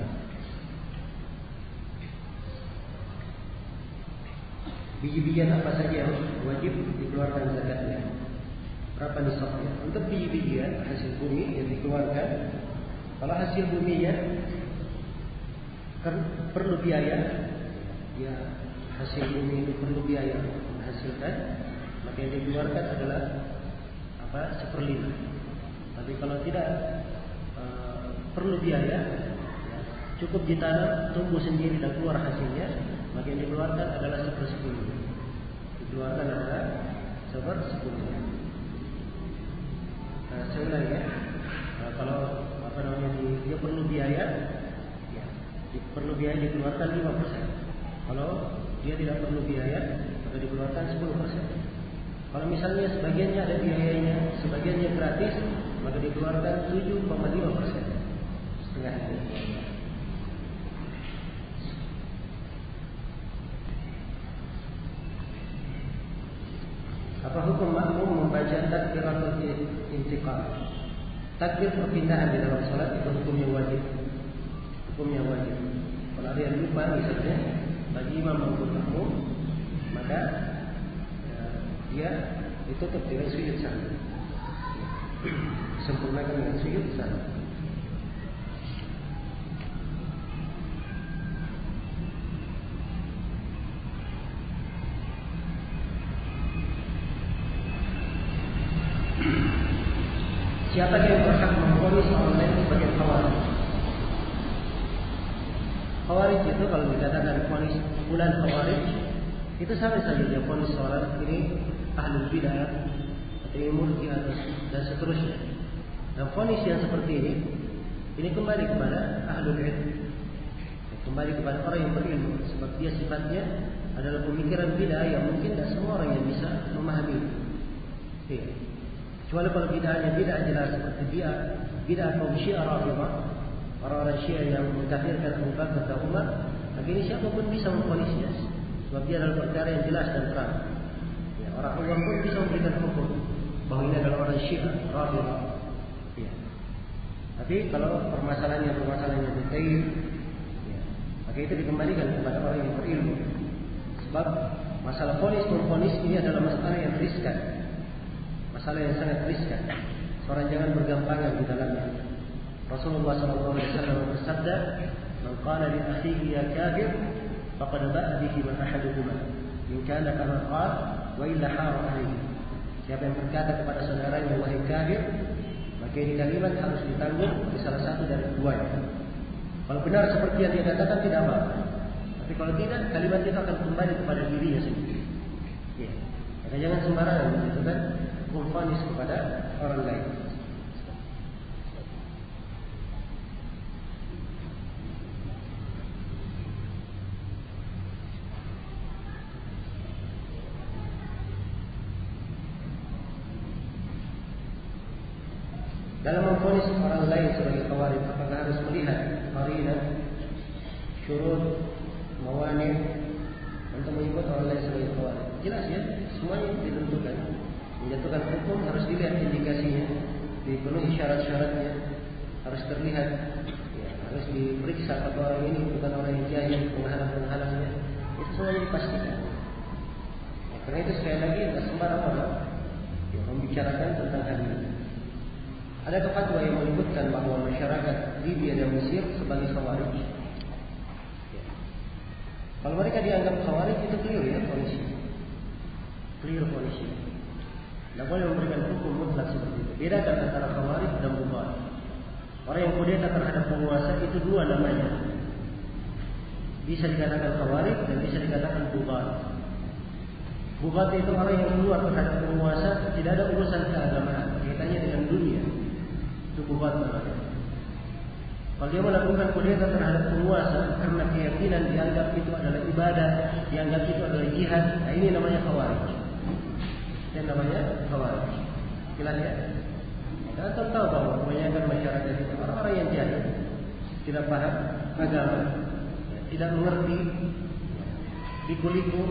S2: Biji-bijian apa saja yang wajib dikeluarkan zakatnya? Berapa nisabnya? Untuk biji-bijian hasil bumi yang dikeluarkan, kalau hasil buminya perlu biaya, ya hasil bumi itu perlu biaya menghasilkan, maka yang dikeluarkan adalah 1/5. Tapi kalau tidak perlu biaya, ya, cukup ditanam, tumbuh sendiri dan keluar hasilnya, maka yang dikeluarkan adalah 1/10. Dikeluarkan adalah 1/10. Saya ulang ya. Kalau dia perlu biaya, ya, perlu biaya dikeluarkan 5%. Kalau dia tidak perlu biaya, maka dikeluarkan 10%. Kalau misalnya sebagiannya ada biayanya, sebagiannya gratis, maka dikeluarkan 7,5%. Setengahnya. Apa hukum makmum membaca takbiratul intiqal? Takbir perpindahan di dalam salat itu hukumnya wajib. Hukumnya wajib. Kalau ada yang lupa misalnya bagi imam maupun makmum, maka dia ditutup dengan sujud sahwi. Sempurnakan dengan sujud sahwi. Siapa yang berhak memvonis orang lain sebagai khawarij? Khawarij itu kalau dikatakan vonis bulan khawarij, itu sama saja dia vonis orang ini ahlul bidah atau murji'ah dan seterusnya. Dan vonis yang seperti ini kembali kepada ahlul ilm, kembali kepada orang yang berilmu, sebab dia sifatnya adalah pemikiran bidah yang mungkin tidak semua orang yang bisa memahami. Kecuali kalau bid'ahnya bid'ah jelas seperti bid'ah kaum Syiah Rafidhah, orang-orang Syiah yang mengkafirkan Abu Bakar dan Umar, maka ini siapapun bisa memvonisnya, sebab dia adalah perkara yang jelas dan terang. Ya, orang awam pun bisa memberikan hukum bahwa ini adalah orang Syiah Rafidhah. Ya. Tapi kalau permasalahannya detail, ya, maka itu dikembalikan kepada orang yang berilmu. Sebab masalah vonis ini adalah masalah yang riskan, masalah yang sangat riskan. Seorang jangan bergampangan di dalamnya. Rasulullah SAW bersabda, "Man qala li akhihi ya kafir, faqad ba'a bihi man ahaduhuma. In kana kama qala, wa illa hara alaihi." Siapa yang berkata kepada saudaranya wahai kafir, maka ini kalimat harus ditanggung di salah satu dari keduanya. Kalau benar seperti yang dia katakan tidak apa-apa. Tapi kalau tidak, kalimat itu akan kembali kepada dirinya sendiri. Ya. Maka jangan sembarangan menjatuhkan vonis kepada orang lain. Dalam memvonis orang lain sebagai khawarij, apakah harus melihat qarinah, syurut, mawani untuk menyebut orang lain sebagai khawarij? Jelas ya, semuanya ditentukan. Menjatuhkan hukum harus dilihat indikasinya, dipenuhi syarat-syaratnya, harus terlihat, ya, harus diperiksa apakah orang ini bukan orang yang jahil, penghalang-penghalangnya. Itu semuanya dipastikan. Ya, karena itu sekali lagi tidak sembarang orang yang membicarakan tentang hal ini. Ada fatwa yang menyebutkan bahawa masyarakat Libya dan Mesir sebagai khawarij. Ya. Kalau mereka dianggap khawarij itu clear ya polisi. Clear polisi. Tidak boleh memberikan hukum mutlak seperti itu. Bedakan antara khawarij dan bugat. Orang yang kudeta terhadap penguasa itu dua namanya. Bisa dikatakan khawarij dan bisa dikatakan bugat. Bugat itu orang yang keluar terhadap penguasa, tidak ada urusan keagamaan, kaitannya dengan dunia. Itu bugat namanya. Kalau dia melakukan kudeta terhadap penguasa karena keyakinan dianggap itu adalah ibadah, dianggap itu adalah jihad, nah ini namanya khawarij. Yang namanya khawarij. Jelas ya? Kita tahu bahwa kebanyakan masyarakat itu orang-orang yang jahil, tidak paham agama, tidak mengerti, liku-liku,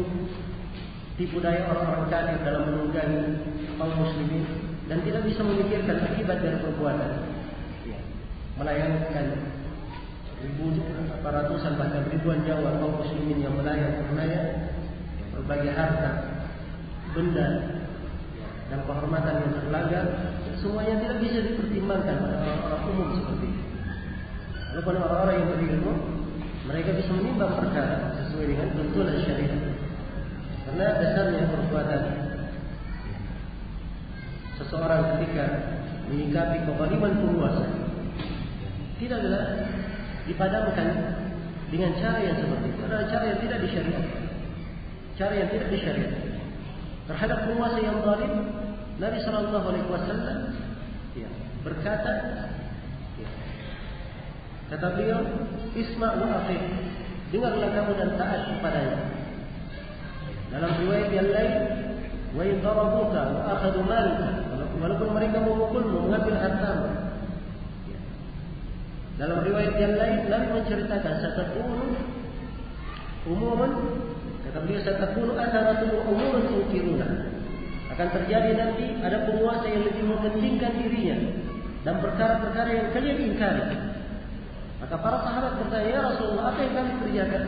S2: tipu daya orang-orang kafir dalam menunggangi kaum muslimin, dan tidak bisa memikirkan akibat dari perbuatan. Ya. Melayangkan ratusan bahkan ribuan nyawa kaum muslimin yang melayang karenanya, berbagai harta, benda, dan kehormatan yang terlanggar, semuanya tidak bisa dipertimbangkan pada orang-orang umum seperti itu. Lalu pada orang-orang yang berilmu, mereka bisa menimbang perkara sesuai dengan tuntunan syariat. Karena dasarnya perbuatan seseorang ketika menyikapi kezaliman penguasa tidaklah dipadamkan dengan cara yang seperti itu. Adalah cara yang tidak disyariatkan. Cara yang tidak disyariatkan. Terhadap penguasa yang zalim, Nabi SAW berkata, kata beliau, "Isma' wa ati', dengarlah kamu dan taat kepadanya." Dalam riwayat yang lain, "Wa in darabuka wa akhadhu malaka," walaupun mereka memukulmu, mengambil hartamu. Dalam riwayat yang lain, Nabi menceritakan satakunu umuman, kata beliau, satakunu atharatun umurun tunkiruna. Akan terjadi nanti ada penguasa yang lebih mementingkan dirinya dan perkara-perkara yang kalian ingkari. Maka para sahabat bertanya, "Ya Rasulullah, apa yang kami kerjakan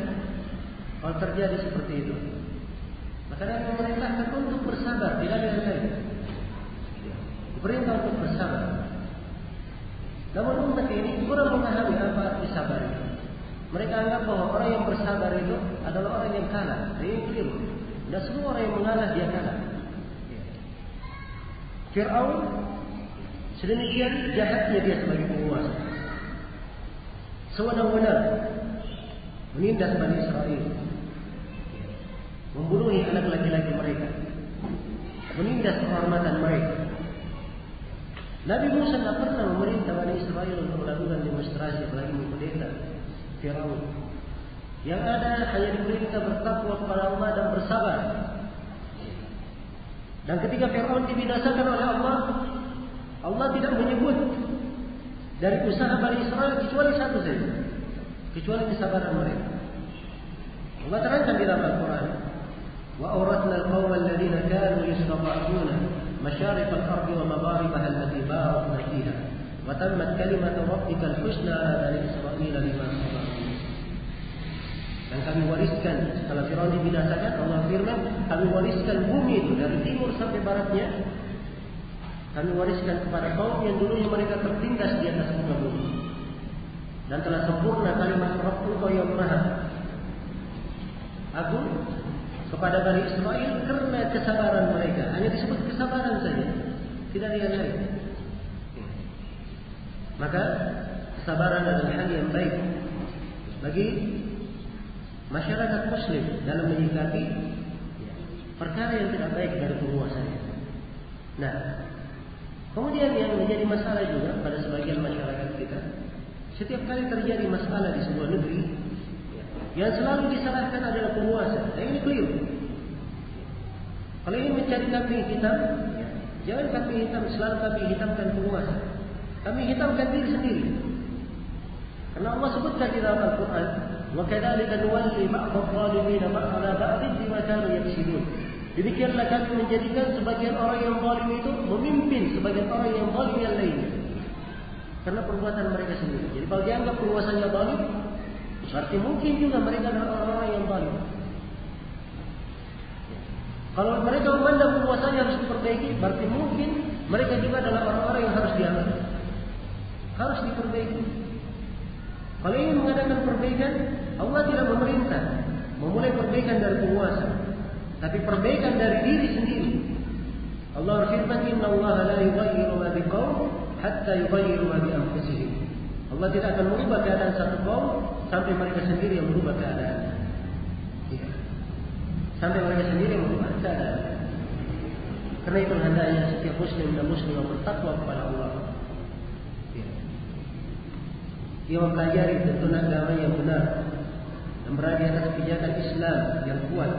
S2: kalau terjadi seperti itu?" Maka Nabi memerintahkan untuk bersabar, tidak ada yang lain. Perintah untuk bersabar. Namun umat ini kurang memahami apa arti sabar itu. Mereka anggap bahwa orang yang bersabar itu adalah orang yang kalah. Ini keliru. Dan semua orang yang mengalah dia kalah. Fir'aun sedemikian jahatnya dia sebagai penguasa, sewenang-wenang menindas Bani Israel, membunuhi anak laki-laki mereka, menindas kehormatan mereka. Nabi Musa tidak pernah memerintah Bani Israel untuk melakukan demonstrasi, apalagi mengkudeta Fir'aun. Yang ada hanya diperintah bertakwa kepada Allah dan bersabar. Dan ketika Fir'aun dibinasakan oleh Allah, Allah tidak menyebut dari usaha Bani Israel kecuali satu saja, kecuali kesabaran mereka. Allah terangkan di dalam Al-Quran, "Wa awratna al-qawma alladhina kanu yastad'afuna masyarik al-ardi wa magharibaha allati barakna fiha wa tammat kalimatu rabbika al-husna ala bani Israil bima sabaru." Dan kami wariskan setelah Firaun dibinasakan, Allah firman, kami wariskan bumi itu dari timur sampai baratnya. Kami wariskan kepada kaum yang dulunya mereka tertindas di atas muka bumi. Dan telah sempurna kalimat Rabbul yang Maha Agung kepada Bani Israel karena kesabaran mereka. Hanya disebut kesabaran saja, tidak ada yang lain. Maka kesabaran adalah hal yang baik bagi masyarakat Muslim dalam menyikapi perkara yang tidak baik dari penguasanya. Nah, kemudian yang menjadi masalah juga pada sebagian masyarakat kita, setiap kali terjadi masalah di sebuah negeri, yang selalu disalahkan adalah penguasa. Dan ini keliru. Kalau ingin mencari kambing hitam, jangan kambing hitam, selalu kambing hitamkan penguasa. Kami hitamkan diri sendiri. Karena Allah sebutkan di dalam Al-Quran, وَكَذَلِكَ نُوَلِّي بَعْضَ الظَّالِمِينَ عَلَى بَعْضٍ بِمَا كَانُوا يَكْسِبُونَ. Demikianlah kami menjadikan sebagian orang yang zalim itu memimpin sebagian orang yang zalim yang lainnya. Karena perbuatan mereka sendiri. Jadi kalau dianggap penguasanya zalim, berarti mungkin juga mereka adalah orang-orang yang zalim. Kalau mereka memandang penguasanya harus diperbaiki, berarti mungkin mereka juga adalah orang-orang yang harus dianggap, harus diperbaiki. Kalau ingin mengadakan perbaikan, Allah tidak memerintah memulai perbaikan dari penguasa, tapi perbaikan dari diri sendiri. Allah berfirman, Inna Allah la yughayyiru ma biqawm hatta yughayyiru ma bi anfusihim. Allah tidak akan merubah keadaan satu kaum sampai mereka sendiri yang merubah keadaan. Sampai mereka sendiri yang merubah keadaan. Karena itu hendaknya setiap muslim dan muslimah bertakwa kepada Allah. Dia mempelajari tuntunan agama yang benar dan berada di atas pijakan Islam yang kuat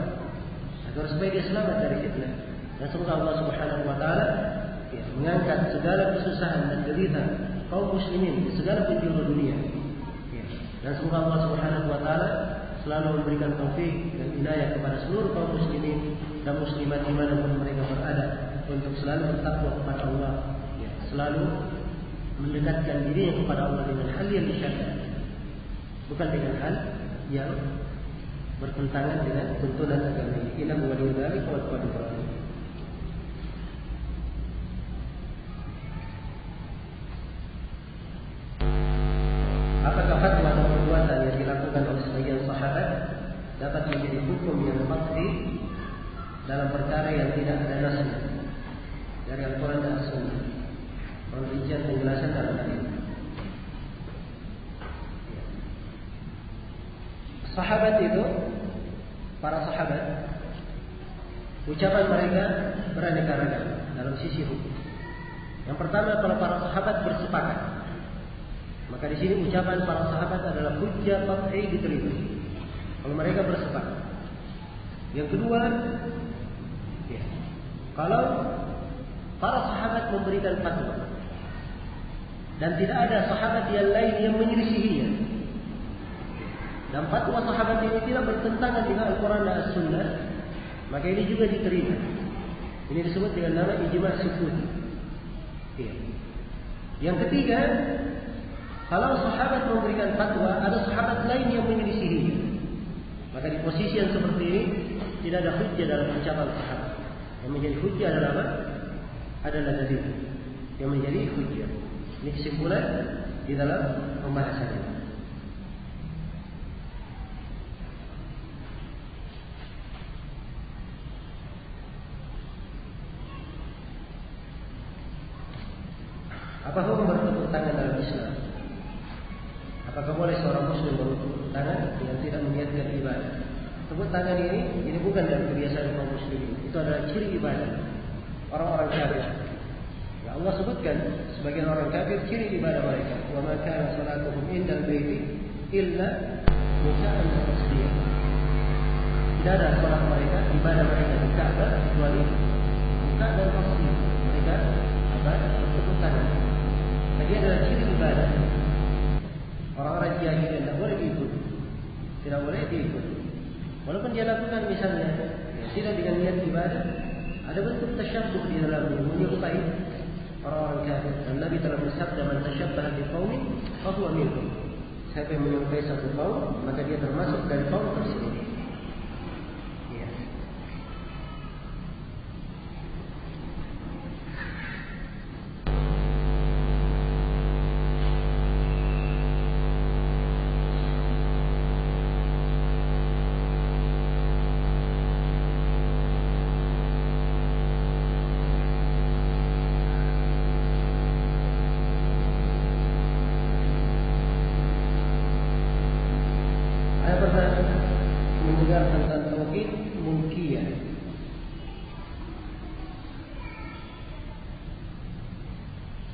S2: agar supaya dia selamat dari fitnah. Dan semoga Allah Subhanahu wa taala mengangkat segala kesusahan dan derita kaum muslimin di segala penjuru dunia. Dan semoga Allah Subhanahu wa taala selalu memberikan taufik dan inayah kepada seluruh kaum muslimin dan muslimat dimanapun mereka berada untuk selalu bertakwa kepada Allah, selalu mendekatkan dirinya kepada Allah dengan hal yang disyariatkan, bukan dengan hal yang bertentangan dengan tuntunan agama ini. Inna waliyyu dzalika wal qadiru alaih. Apakah fatwa atau perbuatan yang dilakukan oleh sebagian sahabat dapat menjadi hukum yang qat'i dalam perkara yang tidak ada nasnya dari Al-Quran dan As-Sunnah? Rincian penjelasan dalam hal ini. Sahabat itu, para sahabat, ucapan mereka beraneka ragam dalam sisi hukum. Yang pertama, kalau para sahabat bersepakat, maka di sini ucapan para sahabat adalah hujjah qat'i diterima. Kalau mereka bersepakat. Yang kedua, kalau para sahabat memberikan fatwa dan tidak ada sahabat yang lain yang menyelisihinya, dan fatwa sahabat ini tidak bertentangan dengan Al-Quran dan As-Sunnah, maka ini juga diterima. Ini disebut dengan nama ijma' sukuti. Yang ketiga, kalau sahabat memberikan fatwa, ada sahabat lain yang menyelisihinya, maka di posisi yang seperti ini tidak ada hujjah dalam ucapan sahabat. Yang menjadi hujjah adalah apa? Adalah dalil yang menjadi hujjah. Ini kesimpulan di dalam pembahasan ini. Apa hukum bertepuk tangan dalam Islam? Apakah boleh seorang muslim bertepuk tangan yang tidak meniatkan ibadah? Tepuk tangan ini bukan dari kebiasaan kaum muslimin. Itu adalah ciri ibadah orang-orang kafir. Ya, Allah sebutkan sebagian orang kafir ciri ibadah mereka. Wa ma kana salatuhum indal baiti illa muka'an wa tasbih. Tidak ada salat mereka, ibadah mereka di Ka'bah kecuali muka' dan tasbih. Mereka bertepuk tangan. Jadi adalah ciri ibadah. Orang-orang jahil tidak boleh diikut. Tidak boleh diikut. Walaupun dia lakukan misalnya tidak dengan niat ibadah, ada bentuk tasyabbuh di dalamnya, menyerupai orang-orang kafir. Dan Nabi telah bersabda, "Man tashabbaha biqaumin fahuwa minhum." Siapa yang menyukai satu kaum, maka dia termasuk dari kaum tersebut. Ya. Saya pernah mendengar tentang tauhid mulkiyah.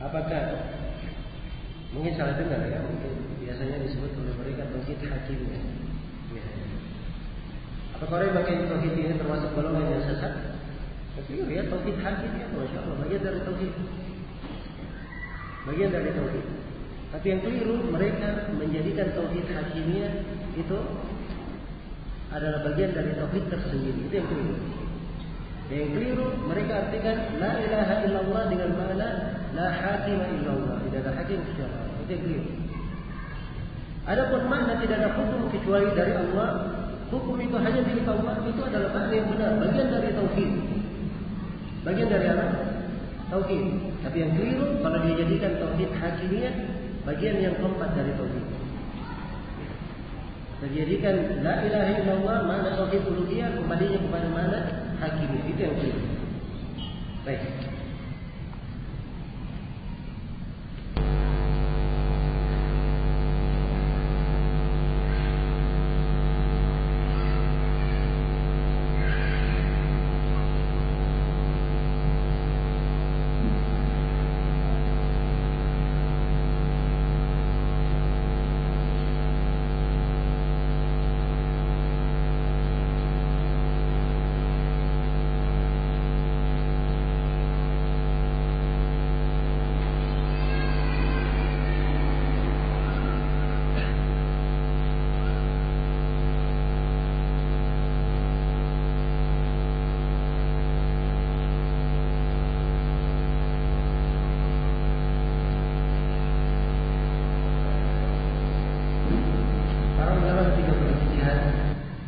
S2: Apakah mungkin salah dengar ya? Mungkin biasanya disebut oleh mereka tauhid hakimiyah. Ya. Apakah orang yang pakai tauhid ini termasuk golongan yang sesat? Tapi ya tauhid hakimiyah, masya Allah, bagian dari tauhid. Bagian dari tauhid. Tapi yang keliru, mereka menjadikan tauhid hakimiyah itu adalah bagian dari tauhid tersendiri. Itu yang keliru. Dan yang keliru, mereka artikan la ilaha illallah dengan makna la hakima illallah. Tidak ada hakim kecuali Allah. Itu yang keliru. Adapun makna tidak ada hukum kecuali dari Allah. Hukum itu hanya milik Allah. Itu adalah makna yang benar. Bagian dari tauhid. Bagian dari apa? Tauhid. Tapi yang keliru, kalau dia jadikan tauhid hakimiyah, bagian yang keempat dari tauhid. Dijadikan la ilaha illallah makna tauhid uluhiyah, kembalinya kepada makna hakimiyah. Itu yang keliru. Baik.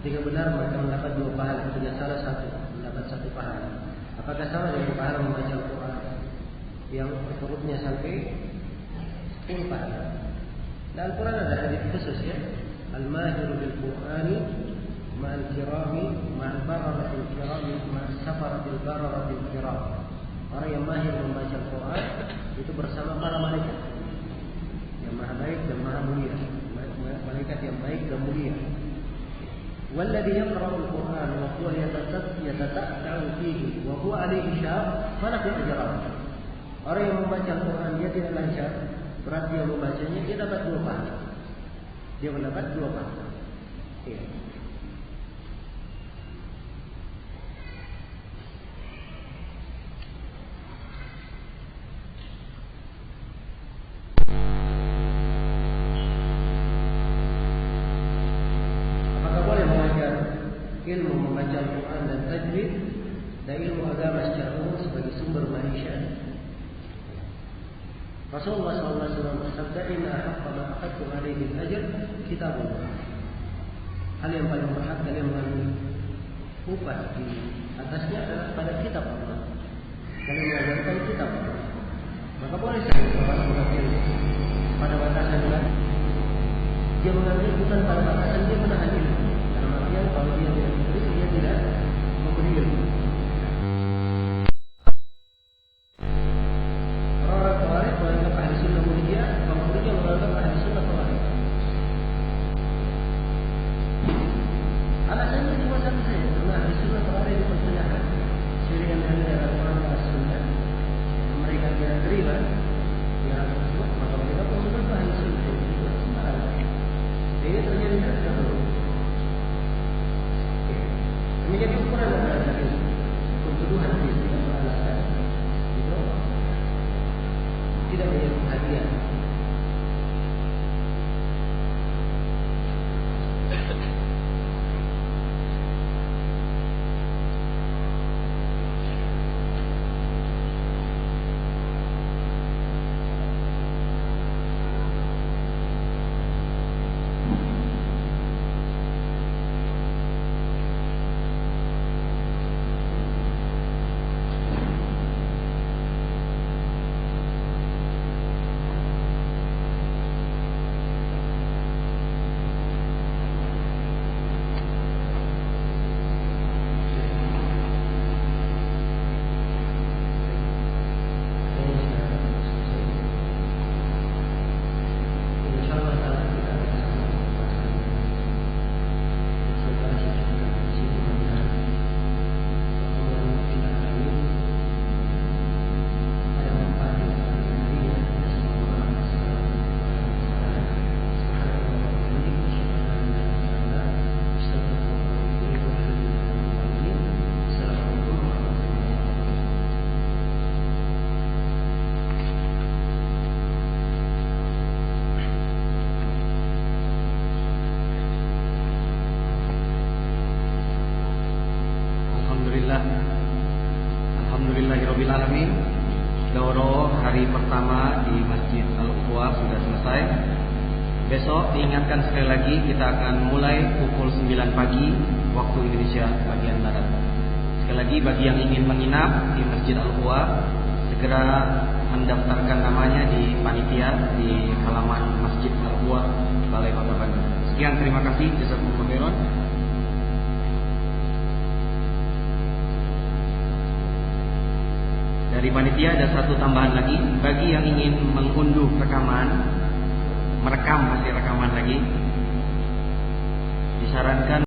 S2: Jika benar maka mendapat 2 pahala, jika salah 1 mendapat 1 pahala. Apakah sama dengan pahala membaca Al-Quran yang hurufnya sampai 10 pahala? Dan Al-Quran ada hadis khusus ya, al-mahiru bil Qur'ani ma'al kirami ma'al bararatil kirami ma'al safaratil bararatil kiram. Orang yang mahir membaca Al-Quran itu bersama para malaikat yang maha baik dan maha mulia, malaikat yang baik dan mulia. والذي يقرأ القرآن وهو يتتأتع فيه وهو عليه شاق فله أجران. Orang yang membaca Al-Quran dia tidak lancar, berarti yang membacanya dia dapat 2 pahala. Dia mendapat 2 pahala. Iya. Ilmu membaca Al-Quran dan tajwid dan ilmu agama secara umum sebagai sumber maisha. Rasulullah SAW bersabda, "Inna ahaqqa ma aqadtum alaihi al-ajr kitabullah." Hal yang paling berhak kalian mengambil upah di atasnya adalah pada kitab Allah. Kalian mengajarkan kitab Allah. Maka boleh saja orang mengambil pada batasan kan? Dia mengambil bukan pada batasan dia menahan ilmu. Kalau dia tidak memberi, dia tidak memberi ilmu. Orang-orang Khawarij menganggap ahli sunnah mulia, kalau mulia menganggap ahli sunnah Khawarij. Alasannya cuma satu saja, karena ahli sunnah Khawarij itu pertanyaan syariat yang ada Al-Quran dan Sunnah. Mereka tidak terima yang tersebut, maka mereka menganggap ahli sunnah itu sembarangan. Ini terjadi dari dahulu. Demikian
S1: Bismillah. Alhamdulillahirabbil alamin. Daurah hari pertama di Masjid Al-Ukhuwah sudah selesai. Besok diingatkan sekali lagi kita akan mulai pukul 9 pagi waktu Indonesia bagian barat. Sekali lagi bagi yang ingin menginap di Masjid Al-Ukhuwah, segera mendaftarkan namanya di panitia di halaman Masjid Al-Ukhuwah Balai Kota Bandung. Sekian, terima kasih. Jazakumullah khairan. Dari panitia ada satu tambahan lagi, bagi yang ingin mengunduh rekaman, merekam hasil rekaman lagi, disarankan